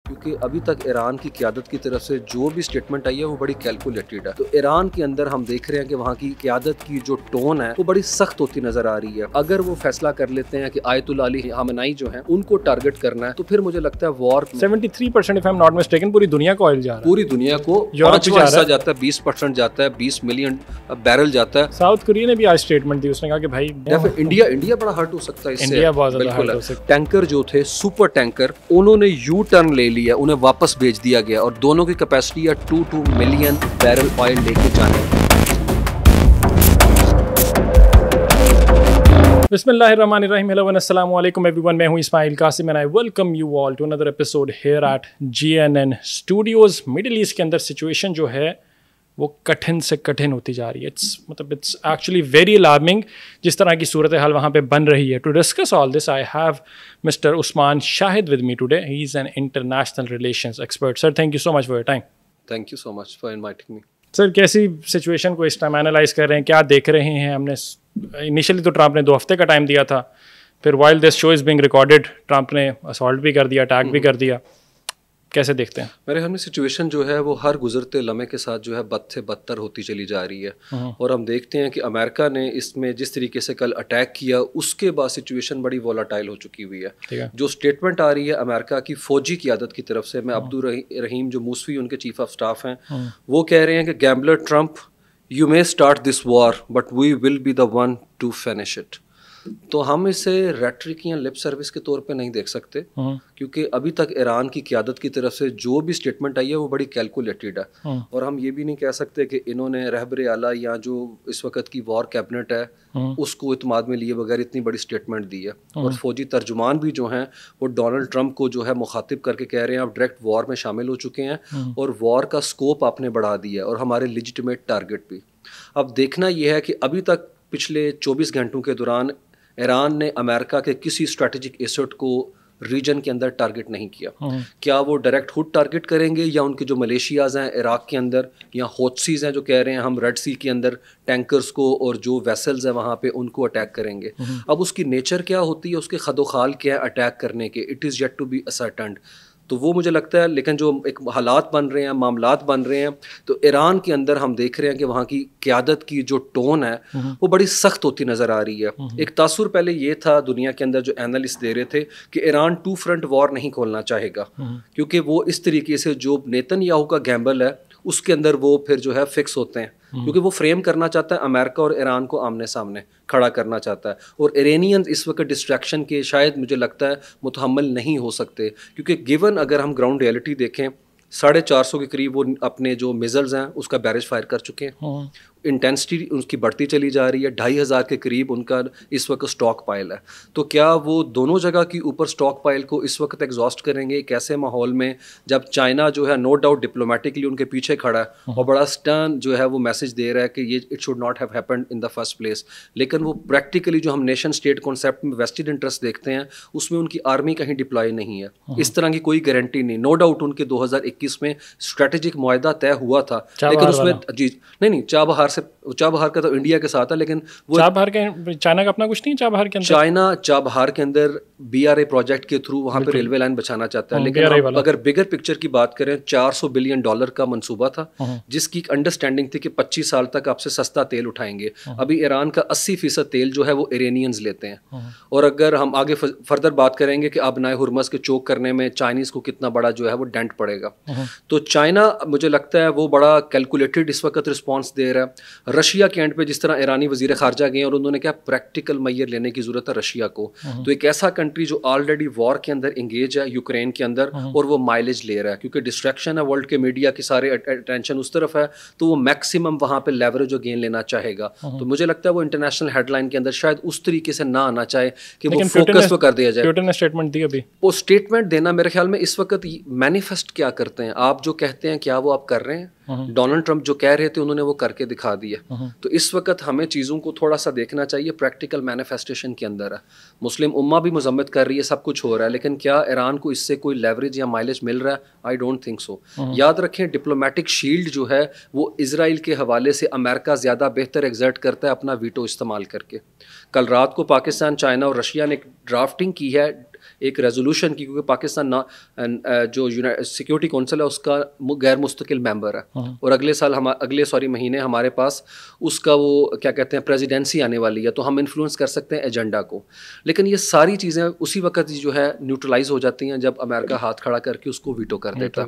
کیونکہ ابھی تک ایران کی قیادت کی طرف سے جو بھی اسٹیٹمنٹ آئی ہے وہ بڑی کیلکولیٹڈ ہے. تو ایران کے اندر ہم دیکھ رہے ہیں کہ وہاں کی قیادت کی جو ٹون ہے وہ بڑی سخت ہوتی نظر آ رہی ہے. اگر وہ فیصلہ کر لیتے ہیں کہ آیت اللہ علی خامنائی جو ہیں ان کو ٹارگٹ کرنا ہے تو پھر مجھے لگتا ہے وار 73% if I'm not mistaken پوری دنیا کو آئل جا رہا ہے. پوری دنیا کو 5واں حصہ جاتا ہے, 20% جاتا ہے, 20 ملین بیرل جاتا ہے. ساؤتھ کوریا نے بھی آج اسٹیٹمنٹ دی, اس نے کہا کہ بھائی انڈیا بڑا ہرٹ ہو سکتا ہے اس سے. انڈیا بہت زیادہ ہرٹ ہو سکتا ہے. ٹینکر جو تھے سپر ٹینکر انہوں نے یو ٹرن لے لیا, انہیں واپس بھیج دیا گیا اور دونوں کی کیپیسٹی ہے 2 ملین بیرل آئل لے کے جانے. بسم اللہ الرحمن الرحیم. ہیلو السلام علیکم ایوری ون, میں ہوں Ismail Qasim and I welcome you all to another episode here at GNN studios. Middle east کے اندر سچویشن جو ہے وہ کٹھن سے کٹھن ہوتی جا رہی ہے. اٹس ایکچولی ویری الارمنگ جس طرح کی صورتحال وہاں پہ بن رہی ہے. To discuss all this I have mister Usman Shahid with me today. He is an international relations expert. Sir thank you so much for your time. Thank you so much for inviting me. Sir کیسی situation کو اس time analyse کر رہے ہیں, کیا دیکھ رہے ہیں؟ ہم نے انیشلی تو ٹرمپ نے 2 ہفتے کا ٹائم دیا تھا, پھر while this show is being recorded Trump نے اسالٹ بھی کر دیا, اٹیک بھی کر دیا. کیسے دیکھتے ہیں؟ میرے خیال میں سچویشن جو ہے وہ ہر گزرتے لمحے کے ساتھ جو ہے بد سے بدتر ہوتی چلی جا رہی ہے. اور ہم دیکھتے ہیں کہ امریکہ نے اس میں جس طریقے سے کل اٹیک کیا اس کے بعد سچویشن بڑی وولاٹائل ہو چکی ہوئی ہے. جو اسٹیٹمنٹ آ رہی ہے امریکہ کی فوجی قیادت کی طرف سے, میں عبدالرحیم جو موسوی ان کے چیف آف اسٹاف ہیں, وہ کہہ رہے ہیں کہ gambler Trump you may start this war but we will be the one to finish it. تو ہم اسے ریٹرک یا لپ سروس کے طور پہ نہیں دیکھ سکتے, کیونکہ ابھی تک ایران کی قیادت کی طرف سے جو بھی اسٹیٹمنٹ آئی ہے وہ بڑی کیلکولیٹڈ ہے. اور ہم یہ بھی نہیں کہہ سکتے کہ انہوں نے رہبر اعلیٰ یا جو اس وقت کی وار کیبنٹ ہے اس کو اعتماد میں لیے بغیر اتنی بڑی اسٹیٹمنٹ دی ہے. اور فوجی ترجمان بھی جو ہیں وہ ڈونلڈ ٹرمپ کو جو ہے مخاطب کر کے کہہ رہے ہیں آپ ڈائریکٹ وار میں شامل ہو چکے ہیں اور وار کا اسکوپ آپ نے بڑھا دیا اور ہمارے لیجیٹمیٹ ٹارگیٹ بھی. اب دیکھنا یہ ہے کہ ابھی تک پچھلے 24 گھنٹوں کے دوران ایران نے امریکہ کے کسی اسٹریٹجک ایسٹ کو ریجن کے اندر ٹارگٹ نہیں کیا. کیا وہ ڈائریکٹ خود ٹارگٹ کریں گے یا ان کے جو ملیشیاز ہیں عراق کے اندر یا ہوتسیز ہیں جو کہہ رہے ہیں ہم ریڈ سی کے اندر ٹینکرز کو اور جو ویسلز ہیں وہاں پہ ان کو اٹیک کریں گے. اب اس کی نیچر کیا ہوتی ہے, اس کے خد و خال کیا ہے اٹیک کرنے کے, it is yet to be ascertained. تو وہ مجھے لگتا ہے, لیکن جو ایک حالات بن رہے ہیں, معاملات بن رہے ہیں, تو ایران کے اندر ہم دیکھ رہے ہیں کہ وہاں کی قیادت کی جو ٹون ہے وہ بڑی سخت ہوتی نظر آ رہی ہے. ایک تاثر پہلے یہ تھا دنیا کے اندر جو اینالسٹ دے رہے تھے کہ ایران 2 فرنٹ وار نہیں کھولنا چاہے گا, کیونکہ وہ اس طریقے سے جو نیتن یاہو کا گیمبل ہے اس کے اندر وہ پھر جو ہے فکس ہوتے ہیں, کیونکہ وہ فریم کرنا چاہتا ہے امریکہ اور ایران کو آمنے سامنے کھڑا کرنا چاہتا ہے. اور ایرینینز اس وقت ڈسٹریکشن کے شاید مجھے لگتا ہے متحمل نہیں ہو سکتے, کیونکہ گیون اگر ہم گراؤنڈ ریئلٹی دیکھیں 450 کے قریب وہ اپنے جو میزلز ہیں اس کا بیرج فائر کر چکے ہیں. انٹینسٹی ان کی بڑھتی چلی جا رہی ہے. 2500 کے قریب ان کا اس وقت اسٹاک پائل ہے. تو کیا وہ دونوں جگہ کی اوپر اسٹاک پائل کو اس وقت ایگزاسٹ کریں گے ایک ایسے ماحول میں جب چائنا جو ہے نو ڈاؤٹ ڈپلومیٹکلی ان کے پیچھے کھڑا ہے اور بڑا سٹرن جو ہے وہ میسج دے رہا ہے کہ یہ it should not have happened in the first place, لیکن وہ پریکٹیکلی جو ہم نیشن اسٹیٹ کانسیپٹ میں ویسٹڈ انٹرسٹ دیکھتے ہیں اس میں ان کی آرمی کہیں ڈپلائی نہیں ہے. اس طرح کی کوئی گارنٹی نہیں. نو ڈاؤٹ ان کے 2021 میں اسٹریٹجک معاہدہ طے ہوا تھا, لیکن اس میں جی نہیں چابہار کا تو انڈیا کے ساتھ ہے, لیکن وہ چابہار کے چائنا کا اپنا کچھ نہیں. چابہار کے اندر چائنا چابہار کے اندر BRA پروجیکٹ کے تھرو وہاں پہ ریلوے لائن بچانا چاہتا ہے, لیکن اگر بگر پکچر کی بات کریں $400 بلین کا منصوبہ تھا جس کی انڈرسٹینڈنگ تھی کہ 25 سال تک آپ سے سستا تیل اٹھائیں گے. ابھی ایران کا 80% تیل جو ہے وہ ایرینینز لیتے ہیں. اور اگر ہم آگے فردر بات کریں گے کہ اب نئے ہرمز کے چوک کرنے میں چائنیز کو کتنا بڑا جو ہے وہ ڈینٹ پڑے گا, تو چائنا مجھے لگتا ہے وہ بڑا کیلکولیٹڈ اس وقت رسپانس دے رہا ہے. رشیا کے اینڈ پہ جس طرح ایرانی وزیر خارجہ گئے اور انہوں نے کہا پریکٹیکل میئر لینے کی ضرورت ہے رشیا کو. تو ایک ایسا کنٹری جو آلریڈی وار کے اندر انگیج ہے یوکرین کے اندر اور وہ مائلیج لے رہا ہے, کیونکہ ڈسٹریکشن ہے ورلڈ کے میڈیا کی سارے اٹینشن اس طرف ہے, تو وہ میکسیمم وہاں پہ لیوریج اور گین لینا چاہے گا. تو مجھے لگتا ہے وہ انٹرنیشنل ہیڈ لائن کے اندر شاید اس طریقے سے نہ آنا چاہے کہ وہ فوکس پہ کر دیا جائے. پیوٹن نے اسٹیٹمنٹ دی ابھی, وہ اسٹیٹمنٹ دینا میرے خیال میں اس وقت مینیفیسٹ کیا کرتے ہیں آپ جو کہتے ہیں کیا وہ آپ کر رہے ہیں. ڈونلڈ ٹرمپ جو کہہ رہے تھے انہوں نے وہ کر کے دکھا دیا. تو اس وقت ہمیں چیزوں کو تھوڑا سا دیکھنا چاہیے پریکٹیکل مینیفیسٹیشن کے اندر ہے. مسلم امہ بھی مذمت کر رہی ہے, سب کچھ ہو رہا ہے, لیکن کیا ایران کو اس سے کوئی لیوریج یا مائلیج مل رہا ہے؟ I don't think so. یاد رکھیں ڈپلومیٹک شیلڈ جو ہے وہ اسرائیل کے حوالے سے امریکہ زیادہ بہتر ایگزرٹ کرتا ہے اپنا ویٹو استعمال کر کے. کل رات کو پاکستان, چائنا اور رشیا نے ایک ڈرافٹنگ کی ہے ایک ریزولوشن کی, کیونکہ پاکستان جو سیکورٹی کونسل ہے اس کا غیر مستقل ممبر ہے, اور اگلے مہینے ہمارے پاس اس کا وہ کیا کہتے ہیں پریزیڈنسی آنے والی ہے, تو ہم انفلوئنس کر سکتے ہیں ایجنڈا کو. لیکن یہ ساری چیزیں اسی وقت جو ہے نیوٹرلائز ہو جاتی ہیں جب امریکہ ہاتھ کھڑا کر کے اس کو ویٹو کر دیتا.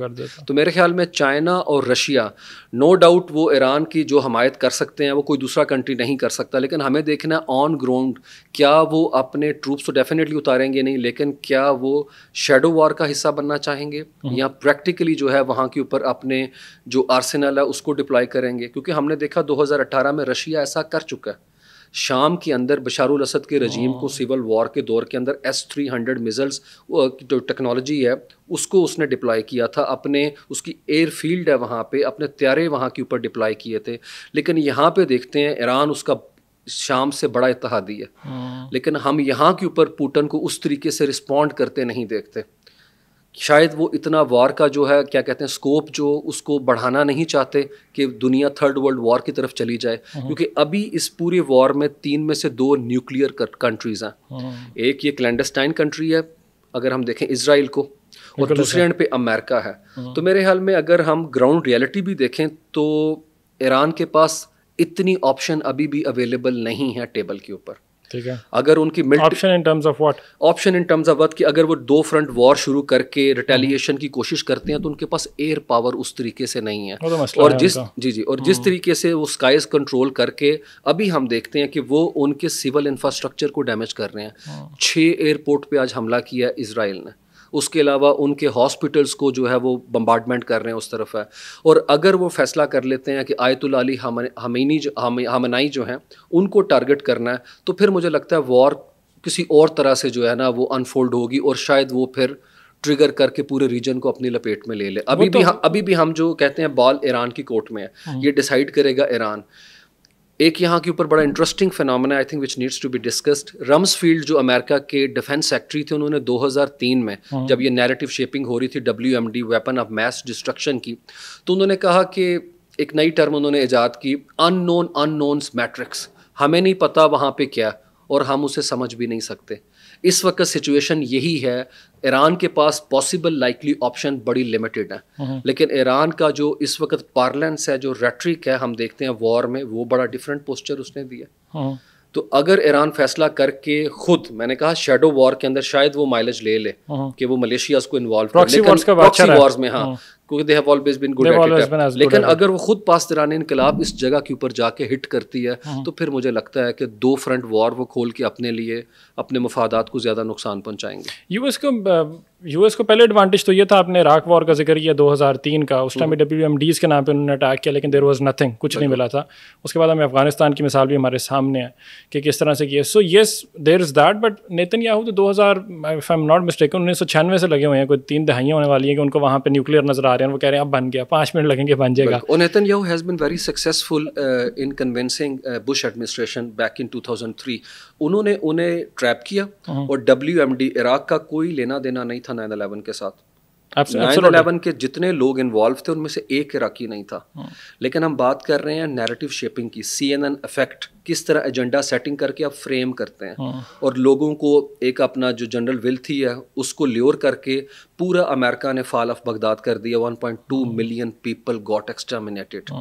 تو میرے خیال میں چائنا اور رشیا, نو ڈاؤٹ وہ ایران کی جو حمایت کر سکتے ہیں وہ کوئی دوسرا کنٹری نہیں کر سکتا, لیکن ہمیں دیکھنا ہے آن گراؤنڈ کیا وہ اپنے ٹروپس تو ڈیفینیٹلی اتاریں گے نہیں, لیکن کیا وہ شیڈو وار کا حصہ بننا چاہیں گے یا پریکٹیکلی جو ہے وہاں کے اوپر اپنے جو آرسنل ہے اس کو ڈپلائی کریں گے. کیونکہ ہم نے دیکھا 2018 میں رشیا ایسا کر چکا ہے, شام کے اندر بشار الاسد کے رجیم کو سول وار کے دور کے اندر S-300 میزلز جو ٹیکنالوجی ہے اس کو اس نے ڈپلائی کیا تھا, اپنے اس کی ایئر فیلڈ ہے وہاں پہ, اپنے طیارے وہاں کے اوپر ڈپلائی کیے تھے. لیکن یہاں پہ دیکھتے ہیں ایران اس کا شام سے بڑا اتحادی ہے, لیکن ہم یہاں کے اوپر پوٹن کو اس طریقے سے رسپونڈ کرتے نہیں دیکھتے. شاید وہ اتنا وار کا جو ہے کیا کہتے ہیں اسکوپ جو اس کو بڑھانا نہیں چاہتے کہ دنیا تھرڈ ورلڈ وار کی طرف چلی جائے, کیونکہ ابھی اس پورے وار میں 3 میں سے 2 نیوکلیئر کنٹریز ہیں. ایک یہ کلینڈسٹائن کنٹری ہے اگر ہم دیکھیں اسرائیل کو, اور دوسرے اینڈ پہ امریکہ ہے. تو میرے خیال میں اگر ہم گراؤنڈ ریئلٹی بھی دیکھیں تو ایران کے پاس اتنی آپشن ابھی بھی اویلیبل نہیں ہے ٹیبل کے اوپر. اگر ان کی option in terms of what, option in terms of what کہ اگر وہ 2 فرنٹ وار شروع کر کے ریٹیلیشن کی کوشش کرتے ہیں تو ان کے پاس ایئر پاور اس طریقے سے نہیں ہے, اور جس طریقے سے وہ اسکائز کنٹرول کر کے ابھی ہم دیکھتے ہیں کہ وہ ان کے سول انفراسٹرکچر کو ڈیمیج کر رہے ہیں. 6 ایئرپورٹ پہ آج حملہ کیا ہے اسرائیل نے, اس کے علاوہ ان کے ہاسپٹلس کو جو ہے وہ بمبارڈمنٹ کر رہے ہیں اس طرف ہے. اور اگر وہ فیصلہ کر لیتے ہیں کہ آیت اللہ علی خامنائی جو ہیں ان کو ٹارگٹ کرنا ہے, تو پھر مجھے لگتا ہے وار کسی اور طرح سے جو ہے نا وہ انفولڈ ہوگی, اور شاید وہ پھر ٹریگر کر کے پورے ریجن کو اپنی لپیٹ میں لے لے. ابھی بھی ہم جو کہتے ہیں بال ایران کی کورٹ میں ہے, یہ ڈیسائیڈ کرے گا ایران. ایک یہاں کے اوپر بڑا interesting phenomena I think which needs to be discussed. Rumsfeld جو امریکہ کے ڈیفینس سیکٹری تھے, انہوں نے 2003 میں جب یہ نیریٹو شیپنگ ہو رہی تھی WMD weapon of mass destruction کی, تو انہوں نے کہا کہ ایک نئی ٹرم انہوں نے ایجاد کی, انونز میٹرکس. ہمیں نہیں پتا وہاں پہ کیا اور ہم اسے سمجھ بھی نہیں سکتے. اس وقت سچویشن یہی ہے, ایران کے پاس پاسبل لائکلی آپشن بڑی لمیٹڈ ہیں, لیکن ایران کا جو اس وقت پارلنس ہے, جو ریٹرک ہے ہم دیکھتے ہیں وار میں, وہ بڑا ڈفرینٹ پوسچر اس نے دیا. تو اگر ایران فیصلہ کر کے خود, میں نے کہا شیڈو وار کے اندر شاید وہ مائلج لے لے کہ وہ ملیشیاز کو انوالو کرے, لیکن پراکسی وارز میں ہاں کیونکہ they have always been good at it. لیکن اگر وہ خود پاسداران انقلاب اس جگہ کے اوپر جا کے ہٹ کرتی ہے تو پھر مجھے لگتا ہے کہ 2 فرنٹ وار وہ کھول کے اپنے لیے اپنے مفادات کو زیادہ نقصان پہنچائیں گے. یو ایس کو پہلے ایڈوانٹیج تو یہ تھا, آپ نے عراق وار کا ذکر کیا 2003 کا, اس ٹائم WMDs کے نام پہ انہوں نے اٹیک کیا, لیکن دیر واز نتھنگ, کچھ نہیں ملا تھا. اس کے بعد ہمیں افغانستان کی مثال بھی ہمارے سامنے ہے کہ کس طرح سے کیا. So yes there is that, but Netanyahu تو 2000 if I'm not mistaken 1996 سے لگے ہوئے ہیں, کوئی 3 دہائیاں ہونے والی ہیں کہ ان کو وہاں پہ نیوکلیئر نظر آ رہے ہیں. وہ کہہ رہے ہیں اب بن گیا, 5 منٹ لگیں گے بن جائے گا. اور Nitin Yahoo has been very successful in convincing Bush administration back in 2003. انہوں نے انہیں ٹریپ کیا, اور WMD عراق کا کوئی لینا دینا نہیں تھا 9/11 کے ساتھ. 9/11 کے جتنے لوگ انوالو تھے ان میں سے ایک عراقی نہیں تھا. لیکن ہم بات کر رہے ہیں نیریٹو شیپنگ کی, CNN افیکٹ, کس طرح ایجنڈا سیٹنگ کر کے آپ فریم کرتے ہیں اور لوگوں کو ایک اپنا جو جنرل ول تھی ہے اس کو لیور کر کے پورا امریکہ نے فال آف بغداد کر دیا. 1.2 ملین پیپل گاٹ ایکسٹرمنیٹڈ.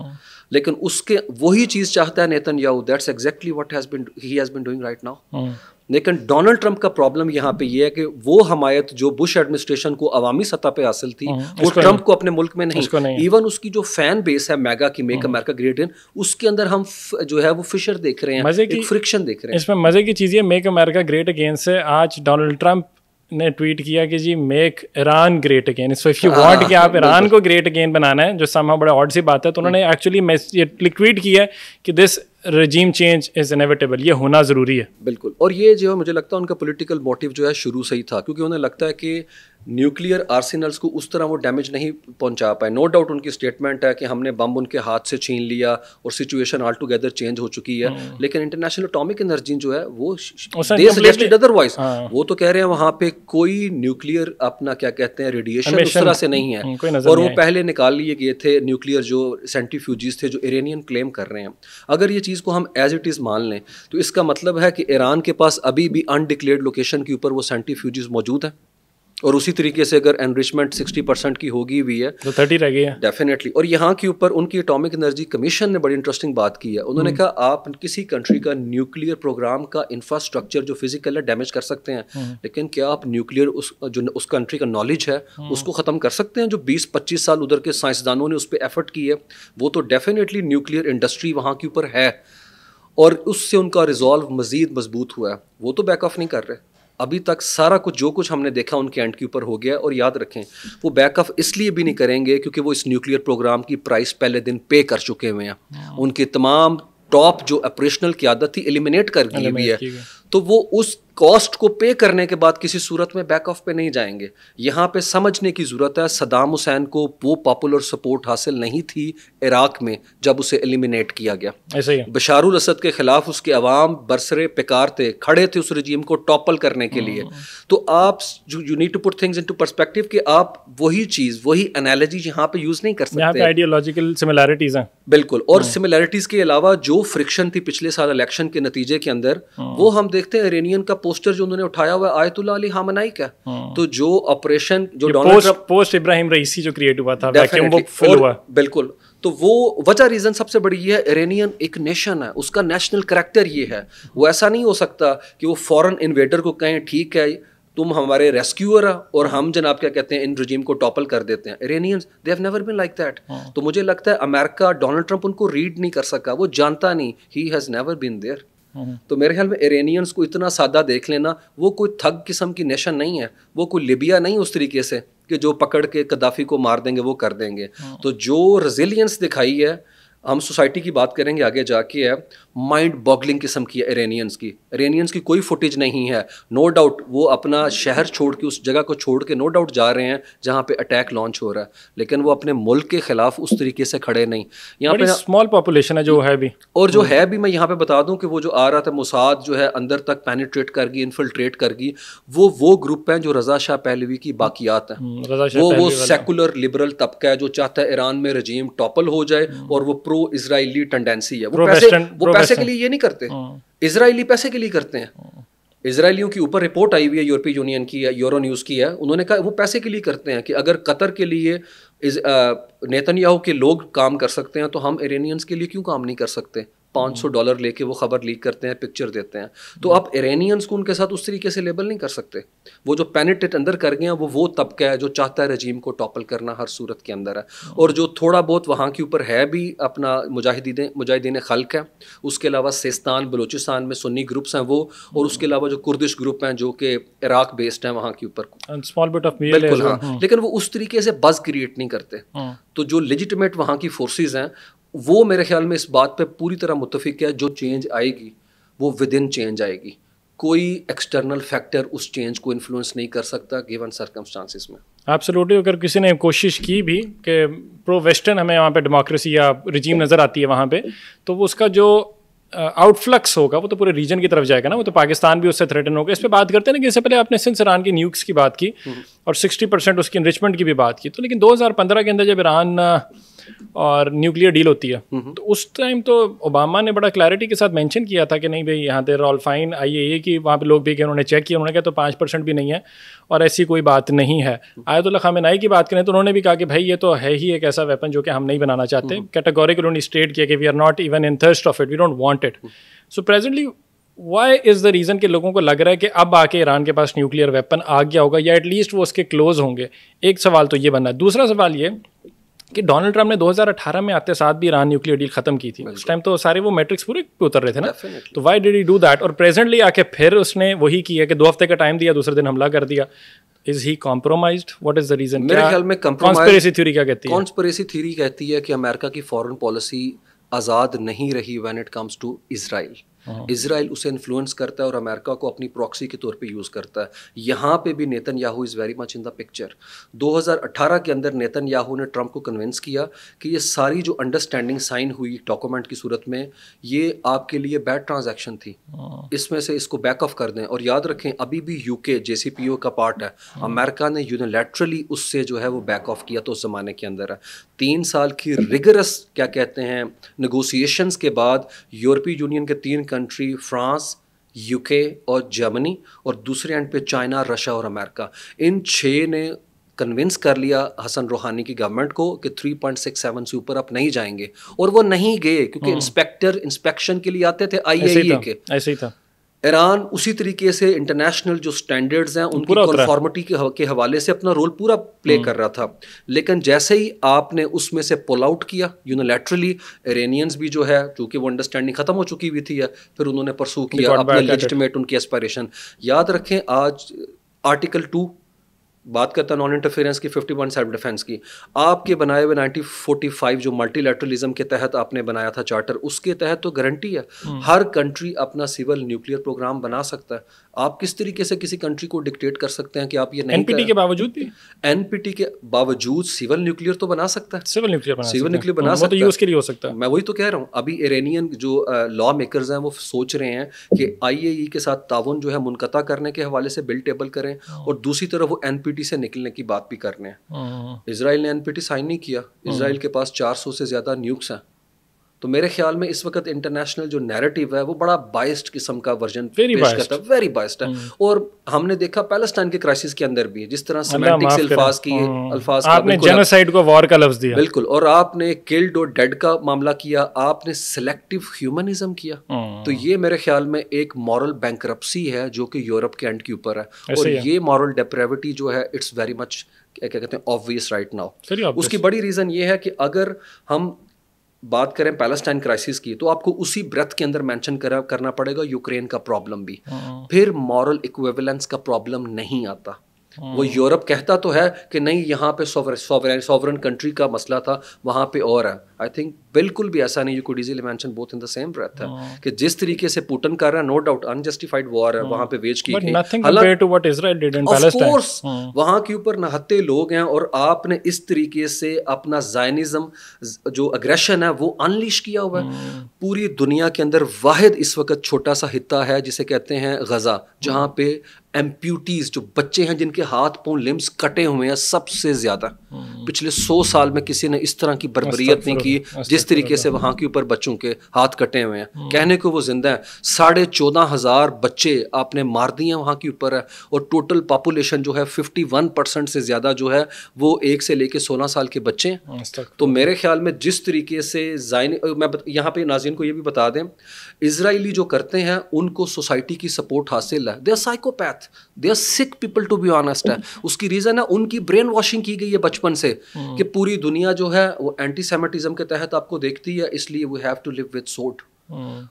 لیکن اس کے وہی چیز چاہتا ہے Nitin Yahoo, that's exactly what he has been doing right now. لیکن ڈونلڈ ٹرمپ کا پرابلم یہاں پہ یہ ہے کہ وہ حمایت جو بش ایڈمنسٹریشن کو عوامی سطح پہ حاصل تھی وہ ٹرمپ کو اپنے ملک میں نہیں. ایون اس کی جو فین بیس ہے میگا کی, میک امریکہ گریٹ اگین, اس کے اندر ہم جو ہے وہ فشر دیکھ رہے ہیں, ایک فرکشن دیکھ رہے ہیں. اس میں مزے کی چیز یہ میک امریکہ گریٹ اگین سے آج ڈونلڈ ٹرمپ نے ٹویٹ کیا کہ جی make Iran great again. So if you want کہ آپ ایران کو گریٹ اگین بنانا ہے, جو سمہاؤ بڑا آڈ سی بات ہے, تو انہوں نے ایکچولی یہ ٹویٹ کیا ہے کہ دس رجیم چینج از انیویٹیبل, یہ ہونا ضروری ہے. بالکل. اور یہ جو ہے مجھے لگتا ہے ان کا پولیٹیکل موٹیو جو ہے شروع سے ہی تھا, کیونکہ انہیں لگتا ہے کہ نیوکلیئر آرسینلس کو اس طرح وہ ڈیمیج نہیں پہنچا پائے. نو ڈاؤٹ ان کی اسٹیٹمنٹ ہے کہ ہم نے بم ان کے ہاتھ سے چھین لیا اور سچویشن آل ٹوگیدر چینج ہو چکی ہے, لیکن انٹرنیشنل اٹامک انرجی جو ہے وہ ادروائز, وہ تو کہہ رہے ہیں وہاں پہ کوئی نیوکلیئر اپنا کیا کہتے ہیں ریڈیشن اس طرح سے نہیں ہے, اور وہ پہلے نکال لیے گئے تھے نیوکلیئر جو سینٹریفیوجز تھے جو ایرانین کلیم کر رہے ہیں. اگر یہ چیز کو ہم ایز اٹ از مان لیں تو اس کا مطلب ہے کہ ایران کے پاس ابھی بھی انڈکلیئرڈ لوکیشن کے اوپر وہ سینٹریفیوجز موجود ہیں, اور اسی طریقے سے اگر انریچمنٹ 60% کی ہوگی ہوئی ہے تو 30 رہ گئی ہے ڈیفینیٹلی. اور یہاں کے اوپر ان کی اٹامک انرجی کمیشن نے بڑی انٹرسٹنگ بات کی ہے. انہوں نے کہا آپ کسی کنٹری کا نیوکلیئر پروگرام کا انفراسٹرکچر جو فزیکل ہے ڈیمیج کر سکتے ہیں, لیکن کیا آپ نیوکلیئر جو اس کنٹری کا نالج ہے اس کو ختم کر سکتے ہیں؟ جو 20-25 سال ادھر کے سائنسدانوں نے اس پہ ایفرٹ کی ہے, وہ تو ڈیفینیٹلی نیوکلیئر انڈسٹری وہاں کے اوپر ہے, اور اس سے ان کا ریزالو مزید مضبوط ہوا ہے. وہ تو بیک آف نہیں کر رہے ابھی تک. سارا کچھ جو کچھ ہم نے دیکھا ان کے اینڈ کے اوپر ہو گیا. اور یاد رکھیں وہ بیک آف اس لیے بھی نہیں کریں گے کیونکہ وہ اس نیوکلیئر پروگرام کی پرائس پہلے دن پے کر چکے ہوئے ہیں. ان کی تمام ٹاپ جو اپریشنل قیادت تھی ایلیمینیٹ کر دی ہوئی ہے, تو وہ اس کاسٹ کو پے کرنے کے بعد کسی صورت میں بیک آف پہ نہیں جائیں گے. یہاں پہ سمجھنے کی ضرورت ہے صدام حسین کو وہ پاپولر سپورٹ حاصل نہیں تھی عراق میں جب اسے ایلیمینیٹ کیا گیا. بشار الاسد کے خلاف اس کے عوام برسرے پکار تھے, کھڑے تھے اس رجیم کو ٹاپل کرنے کے لیے. تو آپ you need to put things into perspective کہ آپ وہی چیز وہی انالوجی یہاں پہ یوز نہیں کر سکتے. یہاں پہ آئیڈیالوجیکل سملیرٹیز ہیں بالکل. اور سملیرٹیز کے علاوہ جو فرکشن تھی پچھلے سال الیکشن کے نتیجے کے اندر, وہ ہم دیکھتے ہیں ایرانین کا پوسٹر جو انہوں نے اٹھایا ہوا ہے آیت اللہ علی خامنائی کا. تو جو آپریشن جو Donald Trump post Ebrahim Raisi جو کریٹ ہوا تھا ویکیوم وہ فل ہوا بالکل. تو وہ وجہ ریزن سب سے بڑی یہ ہے ایرانین ایک نیشن ہے, اس کا نیشنل کریکٹر یہ ہے. وہ ایسا نہیں ہو سکتا کہ وہ فورن انویڈر کو کہیں ٹھیک ہے تم ہمارے ریسکیور ہیں اور ہم جناب کیا کہتے ہیں ان رجیم کو ٹاپل کر دیتے ہیں. Iranians they have never been like that. تو مجھے لگتا ہے امریکہ ڈونلڈ ٹرمپ ان کو ریڈ نہیں کر سکا, وہ جانتا نہیں, he has never been there. تو میرے خیال میں ایرانیئنس کو اتنا سادہ دیکھ لینا, وہ کوئی تھگ قسم کی نیشن نہیں ہے, وہ کوئی لیبیا نہیں اس طریقے سے کہ جو پکڑ کے قذافی کو مار دیں گے وہ کر دیں گے. تو جو ریزیلینس دکھائی ہے, ہم سوسائٹی کی بات کریں گے آگے جا کے, ہے مائنڈ باگلنگ قسم کی ہے ایرانیئنس کی. ایرانیئنس کی کوئی فوٹیج نہیں ہے. نو ڈاؤٹ وہ اپنا شہر چھوڑ کے اس جگہ کو چھوڑ کے نو ڈاؤٹ جا رہے ہیں جہاں پہ اٹیک لانچ ہو رہا ہے, لیکن وہ اپنے ملک کے خلاف اس طریقے سے کھڑے نہیں. یہاں پہ اسمال پاپولیشن ہے جو ہے بھی, اور جو ہے بھی میں یہاں پہ بتا دوں کہ وہ جو آ رہا تھا موساد جو ہے اندر تک پینیٹریٹ کر گئی, انفلٹریٹ کر گئی, وہ گروپ ہیں جو رضا شاہ پہلوی کی باقیات ہیں. وہ سیکولر لبرل طبقہ ہے جو چاہتا ہے ایران میں رجیم ٹاپل ہو جائے, اور وہ پرو اسرائیلی ٹینڈنسی ہے. وہ پیسے کے لیے یہ نہیں کرتے, اسرائیلی پیسے کے لیے کرتے ہیں. اسرائیلیوں کے اوپر رپورٹ آئی ہوئی ہے یورپی یونین کی ہے, یورو نیوز کی ہے, انہوں نے کہا وہ پیسے کے لیے کرتے ہیں کہ اگر قطر کے لیے نیتن یاہو کے لوگ کام کر سکتے ہیں تو ہم ایرانیئنس کے لیے کیوں کام نہیں کر سکتے. $500 لے کے وہ خبر لیک کرتے ہیں, پکچر دیتے ہیں. تو آپ ایرانیئنس کو ان کے ساتھ اس طریقے سے لیبل نہیں کر سکتے. وہ جو پینیٹریٹ اندر کر گئے ہیں وہ طبقہ ہے جو چاہتا ہے رجیم کو ٹاپل کرنا ہر صورت کے اندر ہے. اور جو تھوڑا بہت وہاں کے اوپر ہے بھی اپنا مجاہدین خلق ہے, اس کے علاوہ سیستان بلوچستان میں سنی گروپس ہیں وہ, اور اس کے علاوہ جو کردش گروپ ہیں جو کہ عراق بیسڈ ہیں وہاں کے اوپر بالکل. ہاں, لیکن وہ اس طریقے سے بز کریٹ نہیں کرتے. تو جو لیجیٹمیٹ وہاں کی فورسز ہیں وہ میرے خیال میں اس بات پہ پوری طرح متفق ہے, جو چینج آئے گی وہ ود ان چینج آئے گی. کوئی ایکسٹرنل فیکٹر اس چینج کو انفلوئنس نہیں کر سکتا گیون سرکمسٹانسز میں. ایبسلیوٹلی. اگر کسی نے کوشش کی بھی کہ پرو ویسٹرن ہمیں وہاں پہ ڈیموکریسی یا رجیم نظر آتی ہے وہاں پہ, تو وہ اس کا جو آؤٹ فلکس ہوگا وہ تو پورے ریجن کی طرف جائے گا نا. وہ تو پاکستان بھی اس سے تھریٹن ہوگا. اس پہ بات کرتے ہیں نا کہ اس سے پہلے آپ نے سنس ایران کی نیوکس کی بات کی اور 60% اس کی انریچمنٹ کی بھی بات کی. تو لیکن 2015 کے اندر جب ایران اور نیوکلیئر ڈیل ہوتی ہے تو اس ٹائم تو اوباما نے بڑا کلیئرٹی کے ساتھ مینشن کیا تھا کہ نہیں بھائی یہاں دیر آل فائن. IAEA کی وہاں پہ لوگ بھی کہ انہوں نے چیک کیا, انہوں نے کہا تو 5% بھی نہیں ہے اور ایسی کوئی بات نہیں ہے. آیت اللہ خامنائی کی بات کریں تو انہوں نے بھی کہا کہ بھائی یہ تو ہے ہی ایک ایسا ویپن جو کہ ہم نہیں بنانا چاہتے. کیٹیگوریکلی انہوں نے اسٹیٹ کیا کہ we are not even in thirst of it, we don't want it. So presently why is the reason کہ لوگوں کو لگ رہا ہے کہ اب آ کے ایران کے پاس نیوکلیئر ویپن آ گیا ہوگا یا ایٹ لیسٹ وہ اس کے کلوز ہوں گے. ایک سوال تو یہ بننا ہے. دوسرا سوال یہ کہ ڈونلڈ ٹرمپ نے 2018 میں آتے ساتھ بھی ایران نیوکلیئر ڈیل ختم کی تھی. اس ٹائم تو سارے وہ میٹرکس پورے پہ اتر رہے تھے نا. تو why did he do that? اور پریزنٹلی آ کے پھر اس نے وہی کیا کہ 2 ہفتے کا ٹائم دیا, دوسرے دن حملہ کر دیا. Is he compromised? What is the reason? میرے خیال میں conspiracy theory کیا کہتی ہے؟ conspiracy theory کہتی ہے کہ امریکہ کی فورن پالیسی آزاد نہیں رہی when it comes to اسرائیل. اسرائیل اسے انفلوئنس کرتا ہے اور امریکہ کو اپنی پراکسی کے طور پہ یوز کرتا ہے. یہاں پہ بھی Nitin Yahoo is very much in the picture. 2018 کے اندر نیتن یاہو نے ٹرمپ کو کنونس کیا کہ یہ ساری جو انڈرسٹینڈنگ سائن ہوئی ڈاکومنٹ کی صورت میں یہ آپ کے لیے بیڈ ٹرانزیکشن تھی, اس میں سے اس کو بیک آف کر دیں. اور یاد رکھیں ابھی بھی یو کے JCPOA کا پارٹ ہے, امریکہ نے یونیلیٹرلی اس سے جو ہے وہ بیک آف کیا تو اس زمانے کے اندر ہے. 3 سال کی ریگرس کیا کہتے ہیں نیگوسیشنز کے بعد یورپی یونین کے 3 کنٹری فرانس, UK اور جرمنی, اور دوسرے اینڈ پہ چائنا, رشیا اور امریکہ, ان 6 نے کنونس کر لیا حسن روحانی کی گورنمنٹ کو کہ 3.67 سے اوپر آپ نہیں جائیں گے. اور وہ نہیں گئے کیونکہ انسپیکشن کے لیے آتے تھے IAEA کے. ایسے ہی تھا. ایران اسی طریقے سے انٹرنیشنل جو سٹینڈرڈز ہیں ان کی کنفارمٹی کے حوالے سے اپنا رول پورا پلے کر رہا تھا. لیکن جیسے ہی آپ نے اس میں سے پل آؤٹ کیا یونیلیٹرلی, ایرانینز بھی جو ہے چونکہ وہ انڈرسٹینڈنگ ختم ہو چکی ہوئی تھی, پھر انہوں نے پرسو کیا اپنے لیجٹمیٹ ان کی ایسپائریشن. یاد رکھیں آج آرٹیکل 2 بات کرتا ہے نان انٹرفیئرنس کی, 50% سیلف ڈیفینس کی. آپ کے بنائے ہوئے 1945 جو ملٹی لیٹرلزم کے تحت آپ نے بنایا تھا چارٹر, اس کے تحت تو گارنٹی ہے ہر کنٹری اپنا سول نیوکلیر پروگرام بنا سکتا ہے. آپ کس طریقے سے کسی کنٹری کو ڈکٹیٹ کر سکتے ہیں کہ آپ یہ نہیں NPT کے باوجود بھی NPT کے باوجود سول نیوکلیر تو بنا سکتا ہے, سول نیوکلیر بنا سکتا ہے, یوز کے لیے ہو سکتا ہے. میں وہی تو کہہ رہا ہوں. ابھی ایرانین جو لا میکرز ہیں وہ سوچ رہے ہیں کہ IAEA کے ساتھ تعاون جو ہے منقطع کرنے کے حوالے سے بل ٹیبل کریں, اور دوسری طرف وہ NPT سے نکلنے کی بات بھی کرنے ہیں. اسرائیل نے NPT سائن نہیں کیا. اسرائیل کے پاس 400 سے زیادہ نیوکس ہیں. تو میرے خیال میں اس وقت انٹرنیشنل جو نیریٹیو ہے وہ بڑا بائسڈ قسم کا ورژن پیش کرتا ہے, ویری بائسڈ ہے. اور ہم نے دیکھا پیلسٹائن کے کرائسس کے اندر بھی جس طرح سیمینٹکس الفاظ آپ نے جینوسائیڈ کو وار کا لفظ دیا, بالکل, اور آپ نے کلڈ اور ڈیڈ کا معاملہ کیا, آپ نے سلیکٹیو ہیومنزم کیا. تو یہ میرے خیال میں ایک مورل بینکرپسی ہے جو کہ یورپ کے اینڈ کے اوپر ہے, اور یہ مورل ڈیپریوٹی جو ہے اٹس ویری مچ کیا کہتے ہیں آبویس رائٹ ناؤ. اس کی بڑی ریزن یہ ہے کہ اگر ہم بات کریں پیلسٹائن کرائسس کی تو آپ کو اسی بریتھ کے اندر مینشن کرنا پڑے گا یوکرین کا پرابلم بھی. پھر مورل ایکویولنس کا پرابلم نہیں آتا. وہ یورپ کہتا تو ہے کہ نہیں یہاں پہ سوورن کنٹری کا مسئلہ تھا, وہاں پہ اور ہے. آئی تھنک بالکل بھی ایسا نہیں. You could easily mention both in the same breath ہے کہ جس طریقے سے پوٹن کر رہا ہے, نو ڈاؤٹ انجسٹیفائڈ وار ہے وہاں پہ ویج کی گئی, وہاں کے اوپر نہتے لوگ ہیں, اور آپ نے اس طریقے سے اپنا زائنزم جو اگریشن ہے وہ انلیش کیا ہوا ہے. پوری دنیا کے اندر واحد اس وقت چھوٹا سا خطہ ہے جسے کہتے ہیں غزہ, جہاں پہ ایمپیوٹیز جو بچے ہیں جن کے ہاتھ پاؤں لمبس کٹے ہوئے ہیں سب سے زیادہ. پچھلے 100 سال میں کسی نے اس طرح کی بربریت نہیں کی جس طریقے سے وہاں کے اوپر بچوں کے ہاتھ کٹے ہوئے ہیں. کہنے کو وہ زندہ ہیں. 14,500 بچے آپ نے مار دیے وہاں کے اوپر ہے, اور ٹوٹل پاپولیشن جو ہے 51% سے زیادہ جو ہے وہ 1 سے لے کے 16 سال کے بچے ہیں. تو میرے خیال میں جس طریقے سے میں یہاں پہ ناظرین کو یہ بھی بتا دیں, اسرائیلی جو کرتے ہیں ان کو سوسائٹی کی سپورٹ حاصل ہے. They are psychopath, they are sick people to be honest ہے. اس کی ریزن ہے ان کی برین واشنگ کی گئی ہے بچپن سے کہ پوری دنیا جو ہے وہ اینٹی سیمیٹزم کے تحت آپ کو دیکھتی ہے, اس لیے we have to live with sword.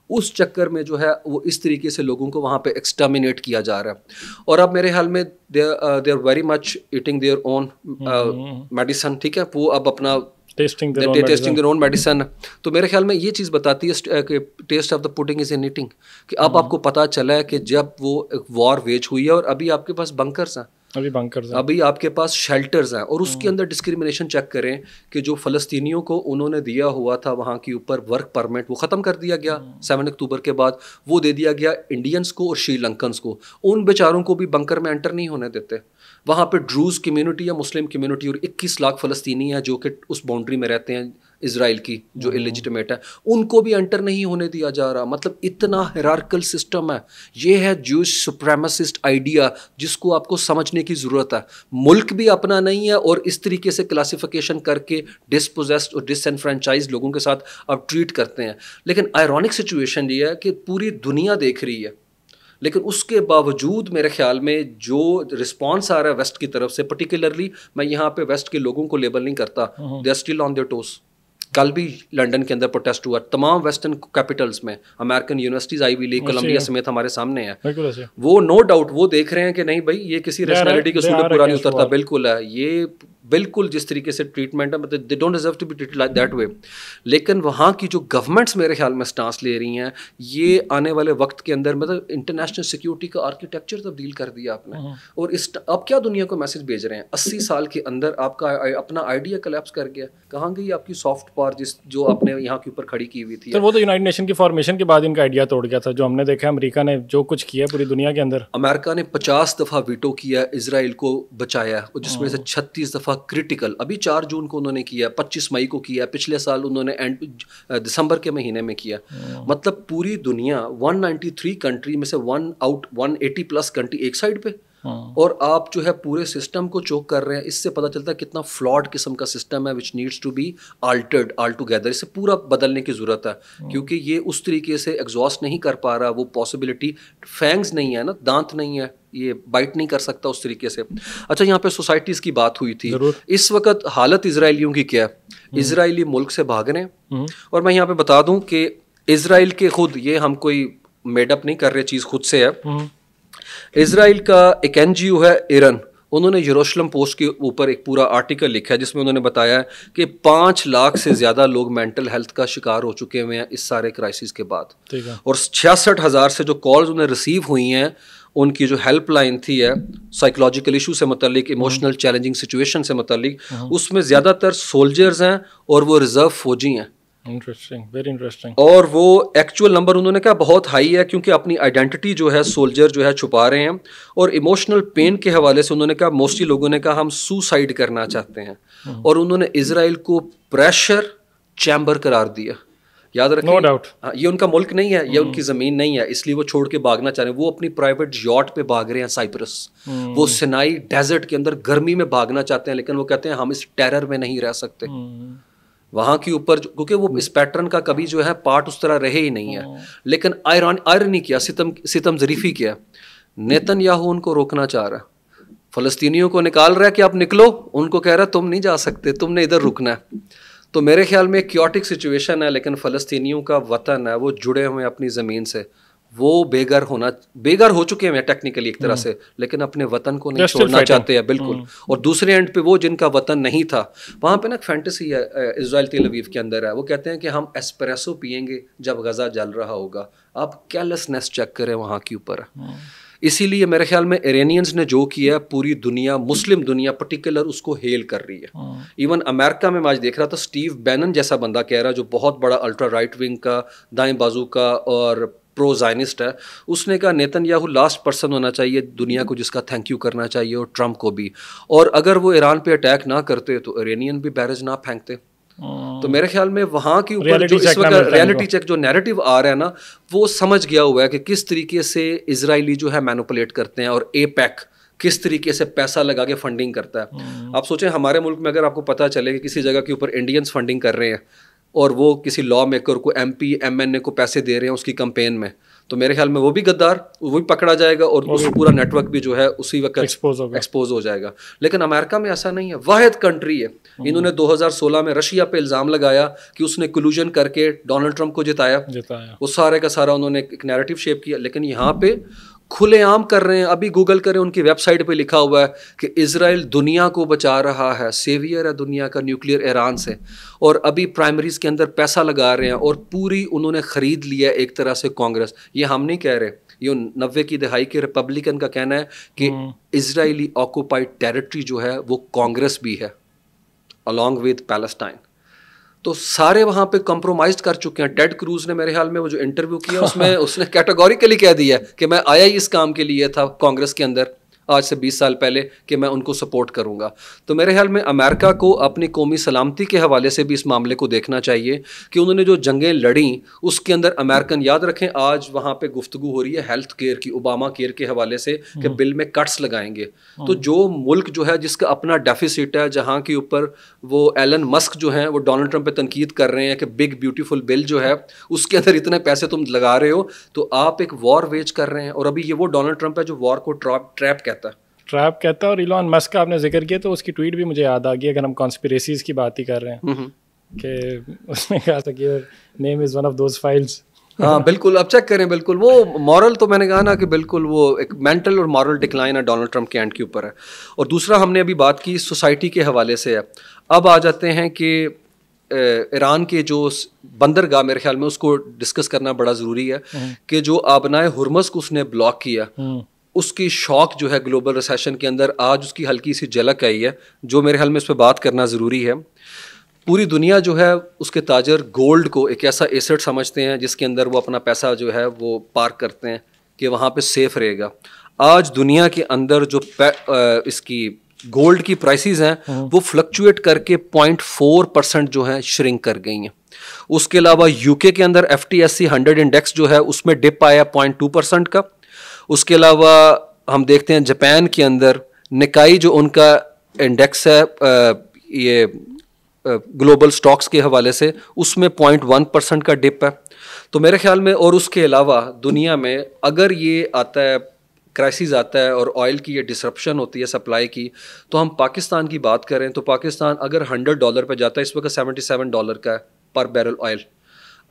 اس چکر میں جو ہے وہ اس طریقے سے لوگوں کو وہاں پہ ایکسٹرمینیٹ کیا جا رہا ہے. اور اب میرے خیال میں they are very much eating their own medicine, ٹھیک ہے, وہ اب اپنا ٹیسٹنگ دیئر اون میڈیسن. تو میرے خیال میں یہ چیز بتاتی ہے کہ test of the putting is in eating, کہ اب آپ کو پتہ چلا ہے کہ جب وہ وار ویج ہوئی ہے اور ابھی آپ کے پاس بنکرز ہیں, ابھی آپ کے پاس شیلٹرز ہیں, اور اس کے اندر ڈسکریمنیشن چیک کریں کہ جو فلسطینیوں کو انہوں نے دیا ہوا تھا وہاں کے اوپر ورک پرمٹ وہ ختم کر دیا گیا 7 اکتوبر کے بعد, وہ دے دیا گیا انڈینس کو اور شری لنکنس کو. ان بیچاروں کو بھی بنکر میں انٹر نہیں ہونے دیتے. وہاں پہ ڈروز کمیونٹی یا مسلم کمیونٹی اور 21 لاکھ فلسطینی ہیں جو کہ اس باؤنڈری میں رہتے ہیں اسرائیل کی جو اللیجیٹمیٹ ہے, ان کو بھی انٹر نہیں ہونے دیا جا رہا. مطلب اتنا ہیرارکل سسٹم ہے. یہ ہے جوش سپریمسسٹ آئیڈیا جس کو آپ کو سمجھنے کی ضرورت ہے. ملک بھی اپنا نہیں ہے, اور اس طریقے سے کلاسیفیکیشن کر کے ڈسپوزیسڈ اور ڈس انفرینچائز لوگوں کے ساتھ اب ٹریٹ کرتے ہیں. لیکن آئرونک سچویشن یہ ہے کہ پوری دنیا دیکھ رہی ہے, لیکن اس کے باوجود میرے خیال میں جو رسپانس آ رہا ہے ویسٹ کی طرف سے, پرٹیکولرلی میں یہاں پہ ویسٹ کے لوگوں کو لیبل نہیں کرتا, they are still on their toes. کل بھی لنڈن کے اندر پروٹیسٹ ہوا, تمام ویسٹرن کیپٹلز میں American universities, Ivy league, Columbia سمیت ہمارے سامنے ہیں. وہ نو ڈاؤٹ وہ دیکھ رہے ہیں کہ نہیں بھائی یہ کسی ریشنلٹی کے اصول پورا نہیں اترتا. بالکل ہے, یہ بالکل جس طریقے سے ٹریٹمنٹ ہے مطلب they don't deserve to be treated like that way. لیکن وہاں کی جو گورنمنٹس میرے خیال میں سٹانس لے رہی ہیں, یہ آنے والے وقت کے اندر مطلب انٹرنیشنل سیکیورٹی کا آرکیٹیکچر تبدیل کر دیا آپ نے. اور اس آپ کیا دنیا کو میسج بھیج رہے ہیں؟ 80 سال کے اندر آپ کا اپنا آئیڈیا کلیپس کر گیا. کہاں گئی آپ کی سافٹ پاور جو آپ نے یہاں کے اوپر کھڑی کی ہوئی تھی؟ وہ تو یونائٹڈ نیشن کی فارمیشن کے بعد ان کا آئیڈیا توڑ گیا تھا. جو ہم نے دیکھا امریکہ نے جو کچھ کیا پوری دنیا کے اندر, امریکہ نے 50 دفعہ ویٹو کیا اسرائیل کو بچایا, جس میں سے 36 دفعہ کرٹیکل. ابھی 4 جون کو انہوں نے کیا, 25 مئی کو کیا, پچھلے سال انہوں نے دسمبر کے مہینے میں کیا. مطلب پوری دنیا 193 کنٹری میں سے 180+ کنٹری ایک سائڈ پہ, اور آپ جو ہے پورے سسٹم کو چوک کر رہے ہیں. اس سے پتہ چلتا ہے کتنا فلاڈ قسم کا سسٹم ہے which needs to be altered altogether. اسے پورا بدلنے کی ضرورت ہے, کیونکہ یہ اس طریقے سے ایگزاسٹ نہیں کر پا رہا. وہ پاسبلٹی, فینگز نہیں ہے نا, دانت نہیں ہے, یہ بائٹ نہیں کر سکتا اس طریقے سے. اچھا, یہاں پہ سوسائٹیز کی بات ہوئی تھی. اس وقت حالت اسرائیلیوں کی کیا ہے؟ اسرائیلی ملک سے بھاگ رہے ہیں. اور میں یہاں پہ بتا دوں کہ اسرائیل کے خود, یہ ہم کوئی میڈ اپ نہیں کر رہے, چیز خود سے ہے. اسرائیل کا ایک NGO ہے ایرن, انہوں نے یروشلم پوسٹ کے اوپر ایک پورا آرٹیکل لکھا ہے جس میں انہوں نے بتایا کہ 5 لاکھ سے زیادہ لوگ مینٹل ہیلتھ کا شکار ہو چکے ہوئے ہیں اس سارے کرائسس کے بعد. اور 66,000 سے جو کالز انہیں ریسیو ہوئی ہیں, ان کی جو ہیلپ لائن تھی ہے سائیکولوجیکل ایشو سے متعلق, ایموشنل چیلنجنگ سچویشن سے متعلق, اس میں زیادہ تر سولجرز ہیں اور وہ ریزرو فوجی ہیں. Interesting, very interesting. اور وہ ایکچوئل نمبر انہوں نے کہا بہت ہائی ہے, کیونکہ اپنی آئیڈینٹی جو ہے سولجر جو ہے چھپا رہے ہیں. اور ایموشنل پین کے حوالے سے انہوں نے کہا موسٹلی لوگوں نے کہا ہم سوسائڈ کرنا چاہتے ہیں. اور انہوں نے اسرائیل کو پریشر چیمبر قرار دیا. یاد رکھیں, نو ڈاؤٹ یہ ان کا ملک نہیں ہے, یہ ان کی زمین نہیں ہے, اس لیے وہ چھوڑ کے بھاگنا چاہ رہے ہیں. وہ اپنی پرائیویٹ یاٹ پہ بھاگ رہے ہیں سائپرس. وہ سینائی ڈیزرٹ کے اندر گرمی میں بھاگنا چاہتے ہیں, لیکن وہ کہتے ہیں ہم اس ٹیرر میں نہیں رہ سکتے وہاں کے اوپر, کیونکہ وہ اس پیٹرن کا کبھی جو ہے پارٹ اس طرح رہے ہی نہیں ہے. لیکن آئرنی کیا, ستم ظریفی کیا, نیتن یاہو ان کو روکنا چاہ رہا ہے, فلسطینیوں کو نکال رہا ہے کہ آپ نکلو, ان کو کہہ رہا ہے تم نہیں جا سکتے, تم نے ادھر رکنا ہے. تو میرے خیال میں ایک کیوٹک سچویشن ہے, لیکن فلسطینیوں کا وطن ہے, وہ جڑے ہوئے ہیں اپنی زمین سے, وہ بے گھر ہو چکے ہیں ٹیکنیکلی ایک طرح سے, لیکن اپنے وطن کو نہیں چھوڑنا چاہتے ہیں. بالکل. اور دوسرے اینڈ پہ وہ جن کا وطن نہیں تھا, وہاں پہ نا ایک فینٹیسی ہے اسرائیل تیل اویو کے اندر ہے, وہ کہتے ہیں کہ ہم ایسپریسو پئیں گے جب غزہ جل رہا ہوگا. آپ کیئرلیسنیس چیک کریں وہاں کے اوپر. اسی لیے میرے خیال میں ایرینینز نے جو کیا ہے, پوری دنیا, مسلم دنیا پرٹیکولر, اس کو ہیل کر رہی ہے. ایون امریکہ میں آج دیکھ رہا تھا, اسٹیو بینن جیسا بندہ کہہ رہا, جو بہت بڑا الٹرا رائٹ ونگ کا دائیں بازو کا اور پرو زائنسٹ ہے, اس نے کہا نیتن یاہو لاسٹ پرسن ہونا چاہیے دنیا کو جس کا تھینک یو کرنا چاہیے, اور ٹرمپ کو بھی. اور اگر وہ ایران پہ اٹیک نہ کرتے تو ایرینین بھی بیرج نہ پھینکتے. تو میرے خیال میں وہاں کے اوپر جو اس وقت ریئلٹی چیک جو نیریٹو آ رہا ہے نا, وہ سمجھ گیا ہوا ہے کہ کس طریقے سے اسرائیلی جو ہے مینوپولیٹ کرتے ہیں, اور APEC کس طریقے سے پیسہ لگا کے فنڈنگ کرتا ہے. آپ سوچیں ہمارے ملک میں اگر آپ کو پتہ چلے کہ کسی جگہ کے اوپر انڈینس فنڈنگ کر رہے ہیں, اور وہ کسی لا میکر کو, MP MNA کو پیسے دے رہے ہیں اس کی کمپین میں, تو میرے خیال میں وہ بھی غدار, وہ بھی پکڑا جائے گا, اور اس پورا نیٹ ورک بھی جو ہے اسی وقت ایکسپوز ہو جائے گا. لیکن امریکہ میں ایسا نہیں ہے, واحد کنٹری ہے. انہوں نے 2016 میں رشیا پہ الزام لگایا کہ اس نے کلوژن کر کے ڈونلڈ ٹرمپ کو جتایا. وہ سارے کا سارا انہوں نے ایک نیریٹو شیپ کیا. لیکن یہاں پہ کھلے عام کر رہے ہیں. ابھی گوگل کریں, ان کی ویب سائٹ پہ لکھا ہوا ہے کہ اسرائیل دنیا کو بچا رہا ہے, سیویئر ہے دنیا کا نیوکلیئر ایران سے. اور ابھی پرائمریز کے اندر پیسہ لگا رہے ہیں, اور پوری انہوں نے خرید لیا ایک طرح سے کانگریس. یہ ہم نہیں کہہ رہے, یہ 90 کی دہائی کے ریپبلکن کا کہنا ہے کہ اسرائیلی آکوپائڈ ٹیریٹری جو ہے وہ کانگریس بھی ہے along with پیلسٹائن. تو سارے وہاں پہ کمپرومائز کر چکے ہیں. ٹیڈ کروز نے میرے خیال میں وہ جو انٹرویو کیا اس میں اس نے کیٹیگوریکلی کہہ دیا کہ میں آیا ہی اس کام کے لیے تھا کانگریس کے اندر آج سے 20 سال پہلے, کہ میں ان کو سپورٹ کروں گا. تو میرے خیال میں امریکہ کو اپنی قومی سلامتی کے حوالے سے بھی اس معاملے کو دیکھنا چاہیے کہ انہوں نے جو جنگیں لڑیں اس کے اندر امریکن, یاد رکھیں آج وہاں پہ گفتگو ہو رہی ہے ہیلتھ کیئر کی, اوباما کیئر کے حوالے سے کہ بل میں کٹس لگائیں گے. تو جو ملک جو ہے جس کا اپنا ڈیفیسٹ ہے, جہاں کے اوپر وہ ایلن مسک جو ہیں وہ ڈونلڈ ٹرمپ پہ تنقید کر رہے ہیں کہ بگ بیوٹیفل بل جو ہے اس کے اندر اتنے پیسے تم لگا رہے ہو, تو آپ ایک وار ویج کر رہے ہیں. اور ابھی یہ وہ ڈونلڈ ٹرمپ ہے جو وار کو ٹریپ کہتا ہے. اور ایلون مسک کا آپ نے ذکر کیا تو اس کی ٹویٹ بھی مجھے یاد آ گئی, اگر ہم کانسپیریسیز کی بات ہی کر رہے ہیں, کہ اس نے کہا تھا کہ name is one of those files. ہاں بالکل, اب چیک کریں. بالکل وہ مورل تو میں نے کہا نا کہ بالکل وہ ایک مینٹل اور مورل ڈکلائن ہے ڈونلڈ ٹرمپ کے اینڈ کے اوپر ہے. اور دوسرا ہم نے ابھی بات کی سوسائٹی کے حوالے سے ہے. اب آ جاتے ہیں کہ ایران کے جو بندرگاہ, میرے خیال میں اس کو ڈسکس کرنا بڑا ضروری ہے کہ جو آبنائے ہرمز کو اس نے بلاک کیا, اس کی شاک جو ہے گلوبل ریسیشن کے اندر آج اس کی ہلکی سی جھلک آئی ہے, جو میرے خیال میں اس پہ بات کرنا ضروری ہے. پوری دنیا جو ہے اس کے تاجر گولڈ کو ایک ایسا ایسٹ سمجھتے ہیں جس کے اندر وہ اپنا پیسہ جو ہے وہ پارک کرتے ہیں کہ وہاں پہ سیف رہے گا. آج دنیا کے اندر جو اس کی گولڈ کی پرائسز ہیں وہ فلکچویٹ کر کے 0.4% جو ہے شرنک کر گئی ہیں. اس کے علاوہ یو کے اندر FTSE 100 انڈیکس جو ہے اس میں ڈپ آیا 0.2% کا. اس کے علاوہ ہم دیکھتے ہیں جاپان کے اندر نکائی جو ان کا انڈیکس ہے یہ گلوبل سٹاکس کے حوالے سے, اس میں 0.1% کا ڈپ ہے. تو میرے خیال میں, اور اس کے علاوہ دنیا میں اگر یہ آتا ہے کرائسس آتا ہے اور آئل کی یہ ڈسرپشن ہوتی ہے سپلائی کی, تو ہم پاکستان کی بات کریں تو پاکستان اگر $100 پہ جاتا ہے, اس وقت $77 کا ہے پر بیرل آئل,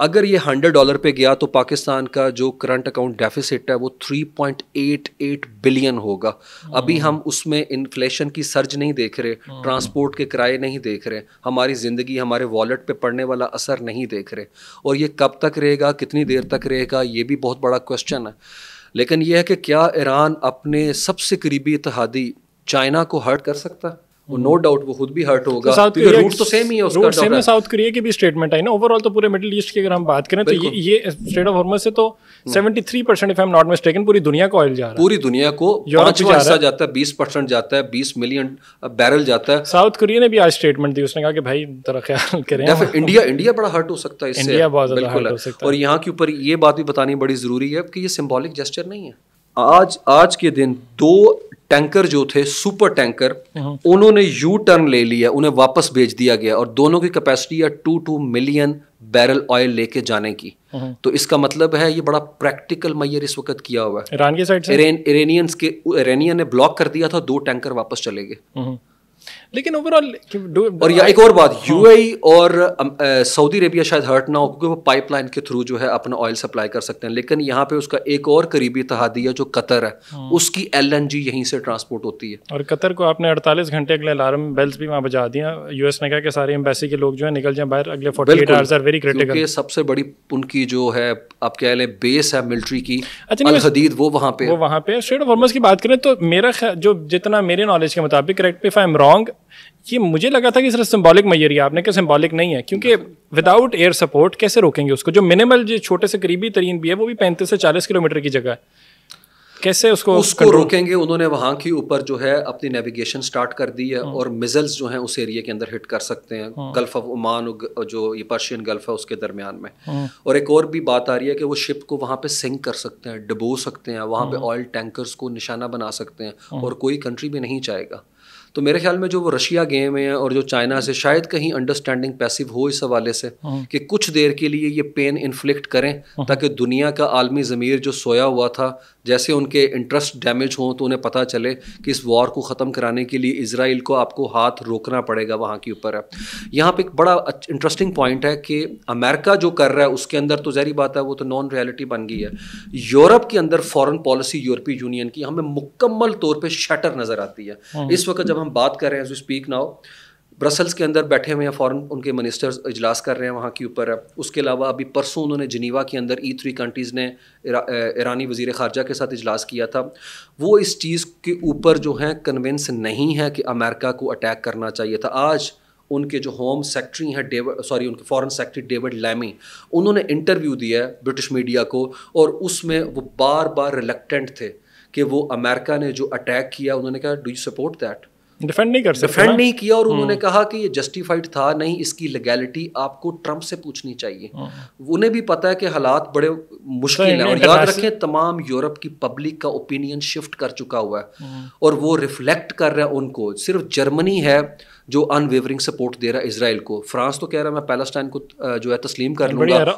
اگر یہ $100 پہ گیا تو پاکستان کا جو کرنٹ اکاؤنٹ ڈیفیسٹ ہے وہ 3.88 بلین ہوگا. ابھی ہم اس میں انفلیشن کی سرج نہیں دیکھ رہے, ٹرانسپورٹ کے کرائے نہیں دیکھ رہے, ہماری زندگی ہمارے والیٹ پہ پڑنے والا اثر نہیں دیکھ رہے. اور یہ کب تک رہے گا, کتنی دیر تک رہے گا, یہ بھی بہت بڑا کوشچن ہے. لیکن یہ ہے کہ کیا ایران اپنے سب سے قریبی اتحادی چائنا کو ہرٹ کر سکتا ہے؟ نو ڈاؤٹ وہ خود بھی ہرٹ ہوگا, کیونکہ روٹ تو سیم ہی ہے اس کا. سیم ہے. ساؤتھ کوریا کی بھی اسٹیٹمنٹ آئی نا, اوور آل تو پورے مڈل ایسٹ کی اگر ہم بات کریں تو یہ اسٹریٹ آف ہارمز سے تو 73% if I am not mistaken پوری دنیا کو آئل جا رہا ہے. پوری دنیا کو 5واں حصہ جاتا ہے, 20% جاتا ہے, 20 ملین بیرل جاتا ہے. ساؤتھ کوریا نے بھی آج اسٹیٹمنٹ دی, اس نے کہا کہ بھائی ذرا خیال کریں. انڈیا بڑا ہرٹ ہو سکتا ہے اس سے, انڈیا بہت زیادہ ہرٹ ہو سکتا ہے. اور یہاں کے اوپر یہ بات بھی بتانی بڑی ضروری ہے کہ یہ سمبولک جسچر نہیں ہے. آج کے دن 2 ٹینکر جو تھے سپر ٹینکر, انہوں نے یو ٹرن لے لیا, انہیں واپس بھیج دیا گیا, اور دونوں کی کیپیسٹی ہے 2 ملین بیرل آئل لے کے جانے کی. تو اس کا مطلب ہے یہ بڑا پریکٹیکل میئر اس وقت کیا ہوا ہے ایران کی سائڈ سے. ایرانین نے بلاک کر دیا تھا, 2 ٹینکر واپس چلے گئے. لیکن اوور آل, اور یہ ایک اور بات, UAE اور سعودی عربیہ شاید ہرٹ نہ ہو کیونکہ وہ پائپ لائن کے تھرو جو ہے اپنا آئل سپلائی کر سکتے ہیں. لیکن یہاں پہ اس کا ایک اور قریبی اتحادی ہے جو قطر ہے, اس کی LNG یہیں سے ٹرانسپورٹ ہوتی ہے. اور قطر کو آپ نے 48 گھنٹے اگلے الارم بیلز بھی وہاں بجا دیا. US نے کہا کہ سارے ایمبیسی کے لوگ جو ہیں نکل جائیں باہر, اگلے 48 آورز آر ویری کریٹیکل. کیونکہ سب سے بڑی ان کی جو ہے آپ کہہ لیں بیس ہے ملٹری کی, الحدید, وہ وہاں پہ اسٹریٹ آف ہارمز کی بات کریں تو میرا جو جتنا میرے نالج کے مطابق, correct if I am wrong, یہ مجھے لگا تھا کہ صرف سمبولک میئر ہی, آپ نے کہ سمبولک نہیں ہے, کیونکہ وداؤٹ ایئر سپورٹ کیسے روکیں گے اس کو, جو منیمل جو چھوٹے سے قریبی ترین بھی ہے وہ بھی 35 سے 40 کلومیٹر کی جگہ ہے, کیسے اس کو روکیں گے؟ انہوں نے وہاں کے اوپر جو ہے اپنی نیویگیشن سٹارٹ کر دی ہے, اور میزلز جو ہیں اس ایریا کے اندر ہٹ کر سکتے ہیں, گلف آف عمان اور جو یہ پرشین گلف ہے اس کے درمیان میں. اور ایک اور بھی بات آ رہی ہے کہ وہ شپ کو وہاں پہ سنک کر سکتے ہیں, ڈبو سکتے ہیں, وہاں پہ آئل ٹینکرز کو نشانہ بنا سکتے ہیں, اور کوئی کنٹری بھی نہیں چاہے گا. تو میرے خیال میں جو وہ رشیا گئے ہوئے ہیں اور جو چائنا سے شاید کہیں انڈرسٹینڈنگ پیسو ہو اس حوالے سے کہ کچھ دیر کے لیے یہ پین انفلکٹ کریں, تاکہ دنیا کا عالمی ضمیر جو سویا ہوا تھا, جیسے ان کے انٹرسٹ ڈیمیج ہوں تو انہیں پتہ چلے کہ اس وار کو ختم کرانے کے لیے اسرائیل کو آپ کو ہاتھ روکنا پڑے گا وہاں کے اوپر ہے. یہاں پہ ایک بڑا انٹرسٹنگ پوائنٹ ہے کہ امریکہ جو کر رہا ہے اس کے اندر تو ظاہری بات ہے وہ تو نان ریئلٹی بن گئی ہے. یورپ کے اندر فارن پالیسی یورپی یونین کی ہمیں مکمل طور پہ شٹر نظر آتی ہے اس وقت. جب ہم بات کر رہے ہیں, as we speak now, Brussels کے اندر بیٹھے ہوئے ہیں فارن, ان کے منسٹرز اجلاس کر رہے ہیں وہاں کے اوپر ہے. اس کے علاوہ ابھی پرسوں انہوں نے جنیوا کے اندر E3 کنٹریز نے ایرانی وزیر خارجہ کے ساتھ اجلاس کیا تھا. وہ اس چیز کے اوپر جو ہیں کنونس نہیں ہے کہ امریکہ کو اٹیک کرنا چاہیے تھا. آج ان کے جو ہوم سیکٹری ہیں ان کے فارن سیکٹری ڈیوڈ لیمی, انہوں نے انٹرویو دیا ہے برٹش میڈیا کو, اور اس میں وہ بار بار ریلیکٹنٹ تھے کہ وہ امریکہ نے جو اٹیک کیا, انہوں نے کہا do you support that, defend نہیں کیا. اور انہوں نے کہا کہ یہ جسٹیفائڈ تھا نہیں, اس کی لیگیلٹی آپ کو ٹرمپ سے پوچھنی چاہیے. انہیں بھی پتا ہے کہ حالات بڑے مشکل ہیں, اور یاد رکھیں تمام یورپ کی پبلک کا اوپینین شفٹ کر چکا ہوا ہے, اور وہ ریفلیکٹ کر رہا ہے ان کو. صرف جرمنی ہے جو ان ویورنگ سپورٹ دے رہا ہے اسرائیل کو. فرانس تو کہہ رہا ہے میں پیلسٹائن کو جو ہے تسلیم کر لوں گا.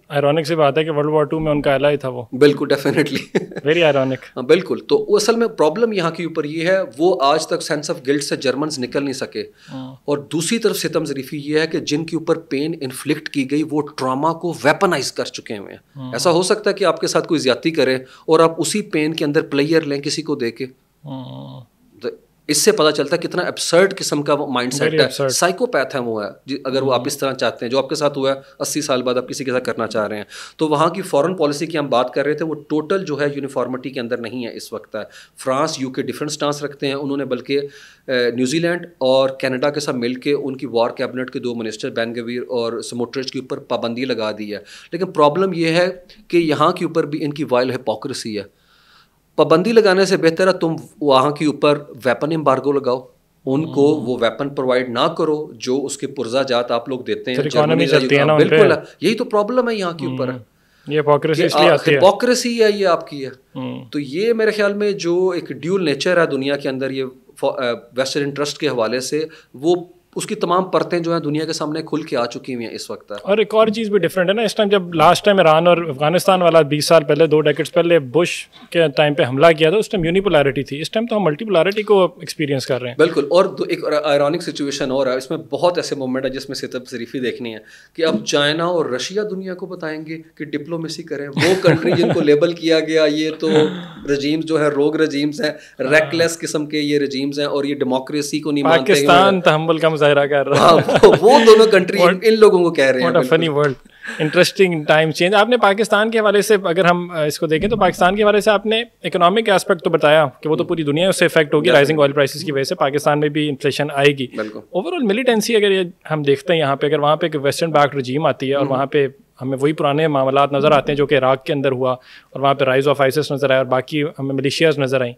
آئرونک سی بات ہے کہ ورلڈ وار 2 میں ان کا الہ ہی تھا وہ. بالکل ڈیفینیٹلی ویری آئرونک. بالکل. تو اصل میں پرابلم یہاں کے اوپر یہ ہے وہ آج تک سینس آف گلٹ سے جرمنز نکل نہیں سکے. اور دوسری طرف ستم ظریفی یہ ہے کہ جن کے اوپر پین انفلکٹ کی گئی وہ ٹراما کو ویپنائز کر چکے ہوئے ہیں. ایسا ہو سکتا ہے کہ آپ کے ساتھ کوئی زیادتی کرے اور آپ اسی پین کے اندر پلیئر لیں کسی کو دے کے. اس سے پتہ چلتا ہے کتنا ایبسرڈ قسم کا وہ مائنڈ سیٹ ہے. سائیکوپیتھ ہے وہ ہے اگر وہ آپ اس طرح چاہتے ہیں جو آپ کے ساتھ ہوا ہے 80 سال بعد آپ کسی کے ساتھ کرنا چاہ رہے ہیں. تو وہاں کی فارن پالیسی کی ہم بات کر رہے تھے وہ ٹوٹل جو ہے یونیفارمٹی کے اندر نہیں ہے اس وقت. ہے فرانس یو کے ڈفرینٹ سٹانس رکھتے ہیں. انہوں نے بلکہ نیوزی لینڈ اور کینیڈا کے ساتھ مل کے ان کی وار کیبنٹ کے 2 منسٹر بین گویر اور سموٹرچ کے اوپر پابندی لگا دی ہے. لیکن پرابلم یہ ہے کہ یہاں کے اوپر بھی ان کی وائل ہپوکریسی ہے. پابندی لگانے سے بہتر ہے تم وہاں کے اوپر ویپن ایمبارگو لگاؤ, ان کو وہ ویپن پرووائڈ نہ کرو جو اس کے پرزہ جات آپ لوگ دیتے ہیں. بالکل یہی تو پرابلم ہے یہاں کے اوپر. ہپوکریسی ہے یہ آپ کی ہے. تو یہ میرے خیال میں جو ایک ڈیول نیچر ہے دنیا کے اندر یہ ویسٹرن انٹرسٹ کے حوالے سے وہ اس کی تمام پرتیں جو ہیں دنیا کے سامنے کھل کے آ چکی ہوئی ہیں اس وقت. اور ایک اور چیز بھی ڈفرینٹ ہے نا, اس ٹائم جب لاسٹ ٹائم ایران اور افغانستان والا 20 سال پہلے 2 ڈیکیڈز پہلے بش کے ٹائم پہ حملہ کیا تھا اس ٹائم یونیپولارٹی تھی. اس ٹائم تو ہم ملٹی پولارٹی کو ایکسپیرینس کر رہے ہیں. بالکل. اور ایک آئرونک سچویشن اور ہے اس میں بہت ایسے مومنٹ ہے جس میں ستم ظریفی دیکھنی ہے کہ اب چائنا اور رشیا دنیا کو بتائیں گے کہ ڈپلومیسی کریں. وہ کنٹری جن کو لیبل کیا گیا یہ تو رجیمز جو ہے روگ رجیمز ہیں, ریکلیس قسم کے یہ رجیمز ہیں اور یہ ڈیموکریسی کو نہیں مانتے. پاکستان تحمل کا مظاہرہ کر رہا ہے. وہ دونوں کنٹری ان لوگوں کو کہہ رہے ہیں. فنی ورلڈ انٹرسٹنگ ٹائم چینج. آپ نے پاکستان کے حوالے سے اگر ہم اس کو دیکھیں تو پاکستان کے حوالے سے آپ نے اکنامک ایسپیکٹ تو بتایا کہ وہ تو پوری دنیا سے افیکٹ ہوگی رائزنگ آئل پرائسز کی وجہ سے, پاکستان میں بھی انفلیشن آئے گی. اوور آل ملیٹنسی اگر یہ ہم دیکھتے ہیں یہاں پہ, اگر وہاں پہ ایک ویسٹرن بیکڈ رجیم آتی ہے اور وہاں پہ ہمیں وہی پرانے معاملات نظر آتے ہیں جو کہ عراق کے اندر ہوا اور وہاں پہ رائز آف آئسس نظر آیا اور باقی ہمیں ملیشیاز نظر آئیں,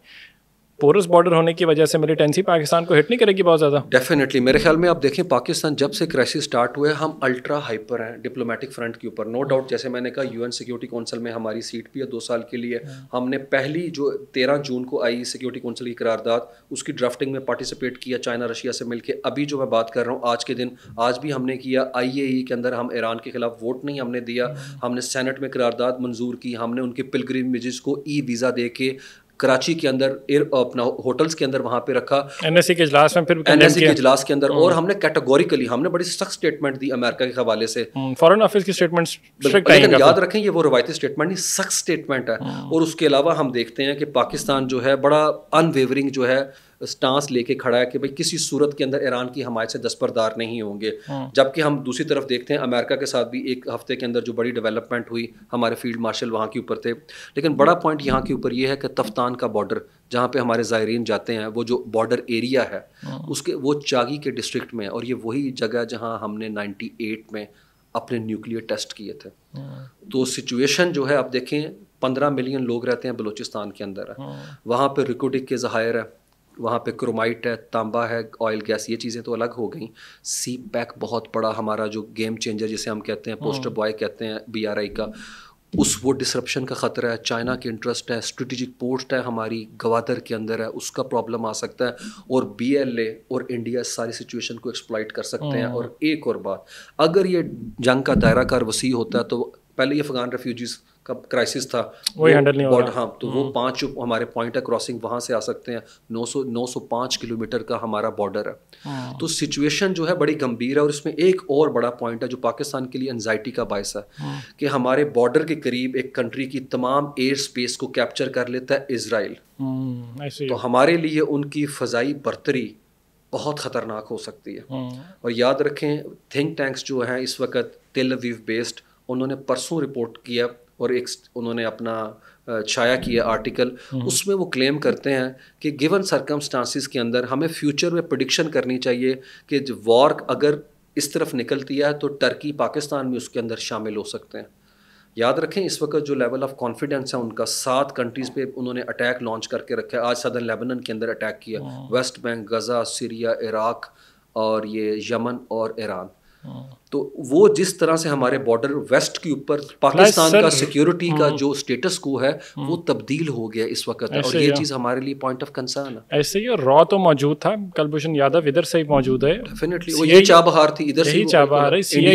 پورس بارڈر ہونے کی وجہ سے ملیٹنسی پاکستان کو ہٹ نہیں کرے گی بہت زیادہ؟ ڈیفینیٹلی. میرے خیال میں آپ دیکھیں پاکستان جب سے کرائسس اسٹارٹ ہوئے ہم الٹرا ہائپر ہیں ڈپلومیٹک فرنٹ کے اوپر. نو ڈاؤٹ جیسے میں نے کہا UN سیکورٹی کونسل میں ہماری سیٹ بھی ہے 2 سال کے لیے. ہم نے پہلی جو 13 جون کو آئی سیکورٹی کونسل کی قرارداد اس کی ڈرافٹنگ میں پارٹیسپیٹ کیا چائنا رشیا سے مل کے. ابھی جو میں بات کر رہا ہوں آج کے دن آج بھی ہم نے کیا. IAE کے اندر ہم ایران کے خلاف ووٹ نہیں ہم نے دیا, ہم نے سینٹ میں قرارداد منظور کی. ہم نے ان کے پلگریمیجز کو ویزا دے کے کراچی کے اندر اپنا ہوٹلز کے اندر وہاں پہ رکھا NSC کے اجلاس میں, پھر NSC کے اجلاس کے اندر. اور ہم نے کیٹیگوریکلی ہم نے بڑی سخت اسٹیٹمنٹ دی امریکہ کے حوالے سے. فارن آفس کی اسٹیٹمنٹس لیکن یاد رکھیں یہ وہ روایتی اسٹیٹمنٹ نہیں, سخت اسٹیٹمنٹ ہے. اور اس کے علاوہ ہم دیکھتے ہیں کہ پاکستان جو ہے بڑا ان ویورنگ جو ہے اسٹانس لے کے کھڑا ہے کہ بھائی کسی صورت کے اندر ایران کی حمایت سے دستبردار نہیں ہوں گے. جبکہ ہم دوسری طرف دیکھتے ہیں امریکہ کے ساتھ بھی ایک ہفتے کے اندر جو بڑی ڈیولپمنٹ ہوئی, ہمارے فیلڈ مارشل وہاں کے اوپر تھے. لیکن بڑا پوائنٹ یہاں کے اوپر یہ ہے کہ تفتان کا بارڈر جہاں پہ ہمارے زائرین جاتے ہیں وہ جو بارڈر ایریا ہے اس کے وہ چاگی کے ڈسٹرکٹ میں, اور یہ وہی جگہ جہاں ہم نے 98 میں اپنے نیوکلیئر ٹیسٹ کیے تھے. تو سچویشن جو ہے آپ دیکھیں 15 ملین لوگ رہتے ہیں بلوچستان کے اندر ہے, وہاں پہ ریکوڈک کے ذخائر ہے, وہاں پہ کرومائٹ ہے, تانبا ہے, آئل گیس, یہ چیزیں تو الگ ہو گئیں. سی پیک بہت بڑا ہمارا جو گیم چینجر جسے ہم کہتے ہیں پوسٹر بوائے کہتے ہیں BRI کا, اس وہ ڈسرپشن کا خطرہ ہے. چائنا کے انٹرسٹ ہے, اسٹریٹجک پوسٹ ہے ہماری گوادر کے اندر ہے, اس کا پرابلم آ سکتا ہے. اور BLA اور انڈیا ساری سچویشن کو ایکسپلائٹ کر سکتے ہیں. اور ایک اور بات, اگر یہ جنگ کا دائرہ کار وسیع ہوتا ہے تو پہلے یہ افغان ریفیوجیز کا کرائسس تھا وہی ہینڈل نہیں ہو رہا. ہاں تو وہ 5 ہمارے پوائنٹ ہے کراسنگ وہاں سے آ سکتے ہیں. 905 کلومیٹر کا ہمارا بارڈر ہے. تو سچویشن جو ہے بڑی گمبھیر ہے. اور اس میں ایک اور بڑا پوائنٹ ہے جو پاکستان کے لیے انزائٹی کا باعث ہے کہ ہمارے بارڈر کے قریب ایک کنٹری کی تمام ایئر اسپیس کو کیپچر کر لیتا ہے اسرائیل. تو ہمارے لیے ان کی فضائی برتری بہت خطرناک ہو سکتی ہے. اور یاد رکھیں تھنک ٹینکس جو ہیں اس وقت تیل اویو بیسڈ, انہوں نے پرسوں رپورٹ کیا اور ایک انہوں نے اپنا چھایا کیا آرٹیکل, اس میں وہ کلیم کرتے ہیں کہ گیون سرکمسٹانسز کے اندر ہمیں فیوچر میں پریڈکشن کرنی چاہیے کہ وار اگر اس طرف نکلتی ہے تو ٹرکی پاکستان میں اس کے اندر شامل ہو سکتے ہیں. یاد رکھیں اس وقت جو لیول آف کانفیڈنس ہے ان کا 7 کنٹریز پہ انہوں نے اٹیک لانچ کر کے رکھا ہے. آج سدرن لیبنن کے اندر اٹیک کیا, ویسٹ بینک, غزہ, سیریا, عراق اور یہ یمن اور ایران. تو وہ جس طرح سے ہمارے بارڈر ویسٹ کے اوپر پاکستان کا سیکیورٹی کا جو اسٹیٹس کو ہے وہ تبدیل ہو گیا اس وقت, اور یہ چیز ہمارے لیے پوائنٹ آف کنسرن ہے. ایسے ہی را تو موجود تھا, کلبھوشن یادو ادھر سے ہی موجود ہے ڈیفینیٹلی, وہ یہ چابہار تھی, ادھر سے چابہار ہے, سی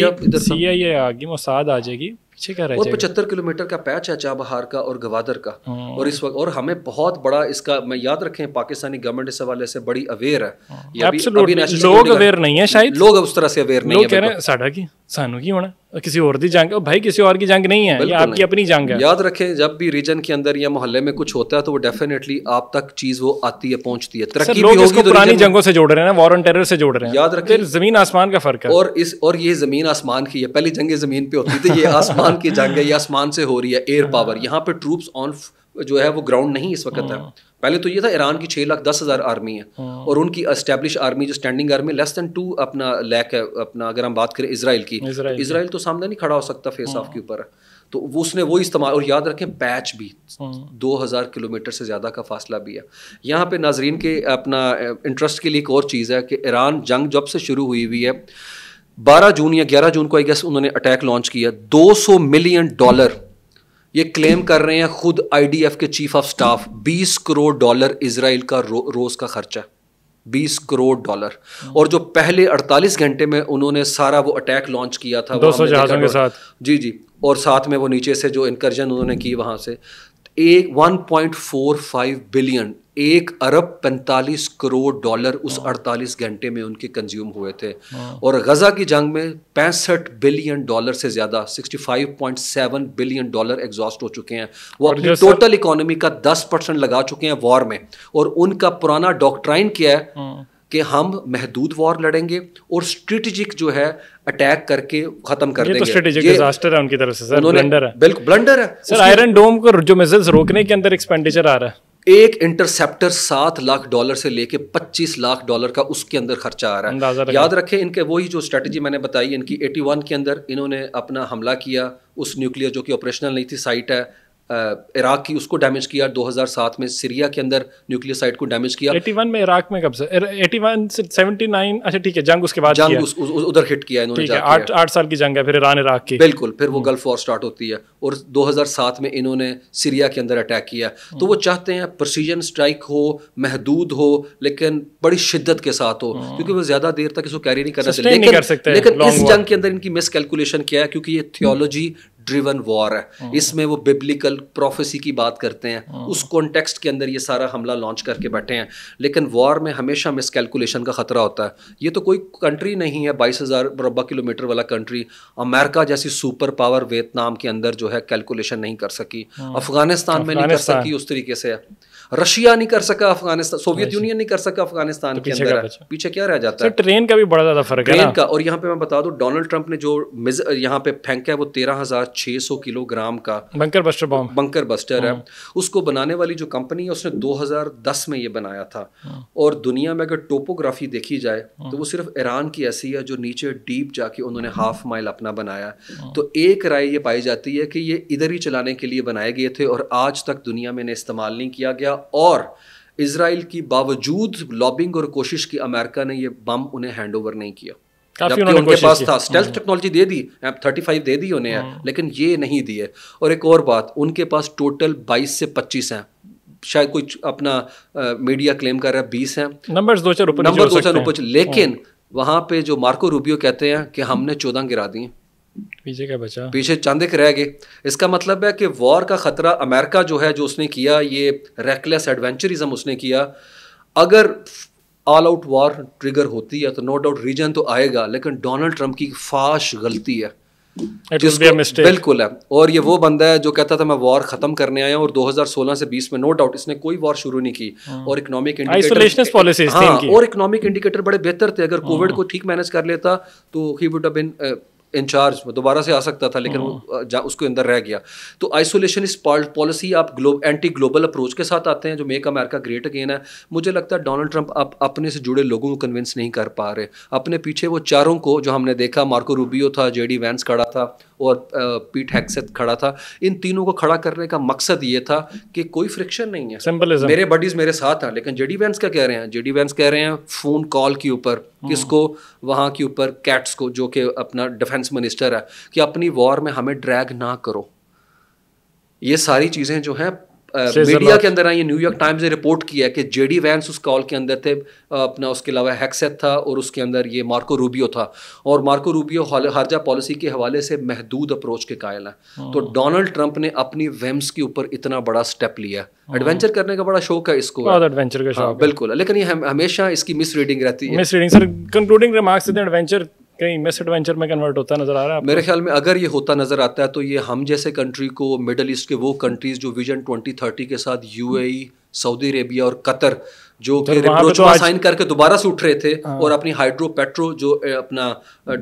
آئی اے آ گئی, موساد آ جائے گی, اور 75 کلومیٹر کا پیچ ہے چابہار کا اور گوادر کا, اور اس وقت اور ہمیں بہت بڑا اس کا, میں یاد رکھیں پاکستانی گورنمنٹ اس حوالے سے بڑی اویئر ہے. لوگ اویئر نہیں ہے, شاید لوگ اس طرح سے اویئر نہیں ہے. لوگ کہہ رہے ہیں ساڑھا کی سانو کی ہونا, کسی اور دی جنگ, بھائی کسی اور کی جنگ نہیں ہے, یہ آپ کی اپنی جنگ ہے. یاد رکھیں جب بھی ریجن کے اندر یا محلے میں کچھ ہوتا ہے تو وہ ڈیفینیٹلی آپ تک چیز وہ آتی ہے, پہنچتی ہے. ترقی بھی ہوگی تو پرانی جنگوں سے جوڑ رہے ہیں, وار آن ٹیرر سے جوڑ رہے ہیں. یاد رکھیں زمین آسمان کا فرق ہے. اور یہ زمین آسمان کی ہے, پہلی جنگ زمین پہ ہوتی تھی, یہ آسمان کی جنگ ہے, یہ آسمان سے ہو رہی ہے. ایئر پاور یہاں پہ ٹروپس آن جو ہے وہ گراؤنڈ نہیں اس وقت ہے. پہلے تو یہ تھا ایران کی 6,10,000 آرمی ہے, اور ان کی اسٹیبلش آرمی جو اسٹینڈنگ آرمی لیس دین 2 اپنا لیک ہے اپنا. اگر ہم بات کریں اسرائیل کی, اسرائیل تو سامنے نہیں کھڑا ہو سکتا فیس آف کے اوپر, تو وہ اس نے وہ استعمال. اور یاد رکھیں پیچ بھی 2,000 کلومیٹر سے زیادہ کا فاصلہ بھی ہے. یہاں پہ ناظرین کے اپنا انٹرسٹ کے لیے ایک اور چیز ہے کہ ایران جنگ جب سے شروع ہوئی ہے 12 جون یا 11 جون کو آئی گیس انہوں نے اٹیک لانچ کیا. $200 ملین یہ کلیم کر رہے ہیں خود آئی ڈی ایف کے چیف آف سٹاف. $20 کروڑ اسرائیل کا روز کا خرچہ, $20 کروڑ. اور جو پہلے 48 گھنٹے میں انہوں نے سارا وہ اٹیک لانچ کیا تھا 200 جہازوں کے ساتھ, جی, اور ساتھ میں وہ نیچے سے جو انکرجن انہوں نے کی وہاں سے 1.45 بلین, 1 ارب 45 کروڑ ڈالر اس 48 گھنٹے میں ان کے کنزیوم ہوئے تھے. اور غزہ کی جنگ میں $65 بلین سے زیادہ, $65.7 بلین ایگزاسٹ ہو چکے ہیں. وہ اپنی ٹوٹل اکانومی کا 10% لگا چکے ہیں وار میں. اور ان کا پرانا ڈاکٹرائن کیا ہے کہ ہم محدود وار لڑیں گے اور اسٹریٹجک جو ہے اٹیک کر کے ختم کر دیں گے. یہ تو اسٹریٹجک ڈیزاسٹر ہے ان کی طرف سے سر, بلنڈر ہے, بالکل بلنڈر ہے سر. آئرن ڈوم کو جو میزائلز روکنے کے اندر ایکسپینڈیچر آ رہا ہے, ایک انٹرسیپٹر $7 لاکھ سے لے کے $25 لاکھ کا اس کے اندر خرچہ آ رہا ہے. یاد رکھیں ان کے وہی جو اسٹریٹجی میں نے بتائی, ان کی 81 کے اندر انہوں نے اپنا حملہ کیا اس نیوکلیر جو کہ آپریشنل نہیں تھی سائٹ ہے عراق کی, اس کو ڈیمیج کیا. 2007 میں سیریا کے اندر نیوکلیر سائٹ کو ڈیمیج کیا. 81 میں عراق میں کب سے 81 سے 79, اچھا ٹھیک ہے, جنگ اس کے بعد جنگ ادھر ہٹ کیا انہوں نے, 8 سال کی جنگ ہے پھر ایران عراق کی, بالکل. پھر وہ گلف وار سٹارٹ ہوتی ہے, اور 2007 میں انہوں نے سیریا کے اندر اٹیک کیا. تو وہ چاہتے ہیں پرسیجن اسٹرائک ہو, محدود ہو, لیکن بڑی شدت کے ساتھ ہو, کیونکہ وہ زیادہ دیر تک اس کو کیری نہیں کرنا چاہتے. لیکن اس جنگ کے اندر ان کی مس کیلکولیشن کیا ہے, کیونکہ یہ تھیولوجی ڈریون وار ہے, اس میں وہ ببلیکل پروفیسی کی بات کرتے ہیں, اس کانٹیکسٹ کے اندر یہ سارا حملہ لانچ کر کے بیٹھے ہیں. لیکن وار میں ہمیشہ مس کیلکولیشن کا خطرہ ہوتا ہے. یہ تو کوئی کنٹری نہیں ہے 22,000 مربع کلومیٹر والا کنٹری. امریکہ جیسی سپر پاور ویتنام کے اندر جو ہے کیلکولیشن نہیں کر سکی, افغانستان میں نہیں کر سکی اس طریقے سے, رشیا نہیں کر سکا افغانستان, سوویت یونین نہیں کر سکا افغانستان کے اندر, پیچھے کیا رہ جاتا ہے. ٹرین کا بھی بڑا زیادہ فرق ہے ٹرین کا. اور یہاں پہ میں بتا دوں ڈونلڈ ٹرمپ نے جو یہاں پہ پھینکا ہے وہ 13,600 کلو گرام کا بنکر بسٹر ہے. اس کو بنانے والی جو کمپنی ہے اس نے 2010 میں یہ بنایا تھا. اور دنیا میں اگر ٹوپوگرافی دیکھی جائے تو وہ صرف ایران کی ایسی ہے جو نیچے ڈیپ جا کے انہوں نے ½ مائل اپنا بنایا. تو ایک رائے یہ پائی جاتی ہے کہ یہ ادھر ہی چلانے کے لیے بنائے گئے تھے اور آج تک دنیا میں انہیں استعمال نہیں کیا گیا. اور اسرائیل کی باوجود لابنگ اور کوشش کی امریکہ نے یہ بم انہیں ہینڈ اوور نہیں کیا, جبکہ ان کے پاس تھا. اسٹیلتھ ٹیکنالوجی دے دی, F-35 دے دی انہیں, لیکن یہ نہیں دیے. اور ایک اور بات, ان کے پاس ٹوٹل 22 سے 25 ہیں, شاید کوئی اپنا میڈیا کلیم کر رہا ہے 20 ہیں, نمبر 2 اوپر, لیکن وہاں پہ جو مارکو روبیو کہتے ہیں کہ ہم نے 14 گرا دیے, پیچھے چاند ایک رہ گئے. اس کا مطلب ہے کہ وار کا خطرہ امریکہ جو ہے جو اس نے کیا, یہ ریکلیس ایڈونچرزم اس نے کیا. اگر آل آؤٹ وار ٹریگر ہوتی ہے تو نو ڈاؤٹ ریجن تو آئے گا, لیکن ڈونلڈ ٹرمپ کی فاش غلطی ہے, بالکل ہے. اور یہ وہ بندہ ہے جو کہتا تھا میں وار ختم کرنے آیا ہوں, اور 2016 سے 20 میں نو ڈاؤٹ اس نے کوئی وار شروع نہیں کی. اور اکنامک انڈیکیٹر بڑے بہتر تھے. اگر کووڈ کو ٹھیک مینج کر لیتا تو he would have been in charge, دوبارہ سے آ سکتا تھا, لیکن وہ اس کے اندر رہ گیا. تو آئسولیشنسٹ پالیسی, آپ اینٹی گلوبل اپروچ کے ساتھ آتے ہیں جو میک امریکہ گریٹ اگین ہے. مجھے لگتا ہے ڈونلڈ ٹرمپ اب اپنے سے جڑے لوگوں کو کنونس نہیں کر پا رہے. اپنے پیچھے وہ چاروں کو جو ہم نے دیکھا, مارکو روبیو تھا, JD وینس کھڑا تھا, اور پیٹ ہیگسیتھ کھڑا تھا. ان تینوں کو کھڑا کرنے کا مقصد یہ تھا کہ کوئی فرکشن نہیں ہے, سمپلزم. میرے بڈیز میرے ساتھ ہیں. لیکن جے ڈی وینس کیا کہہ رہے ہیں؟ جے ڈی وینس کہہ رہے ہیں فون کال کے اوپر کس کو, وہاں کے اوپر کیٹس کو, جو کہ اپنا ڈیفینس منسٹر ہے, کہ اپنی وار میں ہمیں ڈریگ نہ کرو. یہ ساری چیزیں جو ہیں میڈیا کے اندر آئی. نیو یارک ٹائمز نے رپورٹ کیا ہے کہ جے ڈی وینس اس کال کے اندر تھے, اپنا اس کے علاوہ ہیگسیتھ تھا, اور اس کے اندر یہ مارکو روبیو تھا. اور مارکو روبیو خارجہ پالیسی کے حوالے سے محدود اپروچ کے قائل ہیں. تو ڈونلڈ ٹرمپ نے اپنی ویمس کے اوپر اتنا بڑا سٹیپ لیا. ایڈونچر کرنے کا بڑا شوق ہے اس کو, بہت ایڈونچر کا شوق, بالکل. لیکن یہ ہمیشہ اس کی مس ریڈنگ رہتی ہے. مس ریڈنگ. سر کنکلوڈنگ ریمارکس دیتے ہیں, ایڈونچر کہیں مس ایڈونچر میں کنورٹ ہوتا نظر آ رہا ہے؟ میرے خیال میں اگر یہ ہوتا نظر آتا ہے تو یہ ہم جیسے کنٹری کو, مڈل ایسٹ کے وہ کنٹریز جو ویژن 2030 کے ساتھ UAE, سعودی عربیہ اور قطر, جو کہ ریپروچ سائن کر کے دوبارہ سے اٹھ رہے تھے اور اپنی ہائیڈرو پیٹرو جو اپنا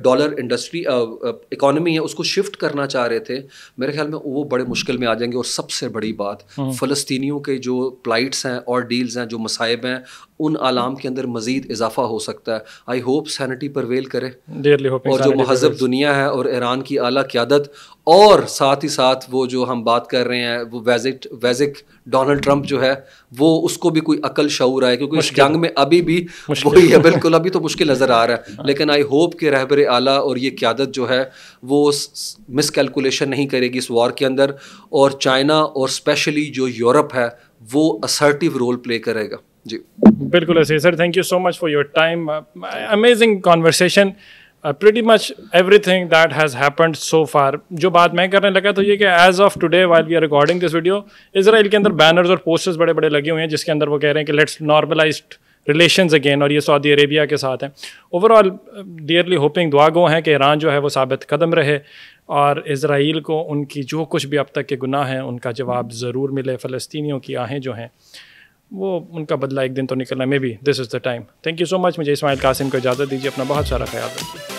ڈالر انڈسٹری اکانومی ہے اس کو شفٹ کرنا چاہ رہے تھے, میرے خیال میں وہ بڑے مشکل میں آ جائیں گے. اور سب سے بڑی بات, فلسطینیوں کے جو پلائٹس ہیں اور ڈیلز ہیں, جو مصائب ہیں, ان عالم کے اندر مزید اضافہ ہو سکتا ہے. آئی ہوپ سینٹی پرویل کرے, اور جو مہذب دنیا ہے اور ایران کی اعلیٰ قیادت, اور ساتھ ہی ساتھ وہ جو ہم بات کر رہے ہیں وہ ویزک ڈونلڈ ٹرمپ جو ہے, وہ اس کو بھی کوئی عقل شعور آئے, کیونکہ اس جنگ میں ابھی بھی وہی ہے. بالکل ابھی تو مشکل نظر آ رہا ہے, لیکن آئی ہوپ کہ رہبر اعلیٰ اور یہ قیادت جو ہے وہ مس کیلکولیشن نہیں کرے گی اس وار کے اندر, اور چائنا اور اسپیشلی جو یورپ ہے وہ اسرٹیو رول پلے کرے گا. جی بالکل ایسے sir, thank you so much for your time. Amazing conversation. Pretty much everything that has happened so far. جو بات میں کرنے لگا تو یہ کہ as of today while we are recording this video, Israel کے اندر بینرز اور پوسٹرز بڑے بڑے لگے ہوئے ہیں جس کے اندر وہ کہہ رہے ہیں کہ لیٹس نارملائزڈ ریلیشنز اگین, اور یہ سعودی عربیہ کے ساتھ ہیں. اوور آل ڈیئرلی ہوپنگ, دعا گو ہیں کہ ایران جو ہے وہ ثابت قدم رہے, اور اسرائیل کو ان کی جو کچھ بھی اب تک کے گناہ ہیں ان کا جواب ضرور ملے. فلسطینیوں کی آہیں جو ہیں وہ ان کا بدلہ ایک دن تو نکلنا, maybe this is the time. Thank you so much. مجھے اسماعیل قاسم کو اجازت دیجیے, اپنا بہت سارا خیال رکھیے.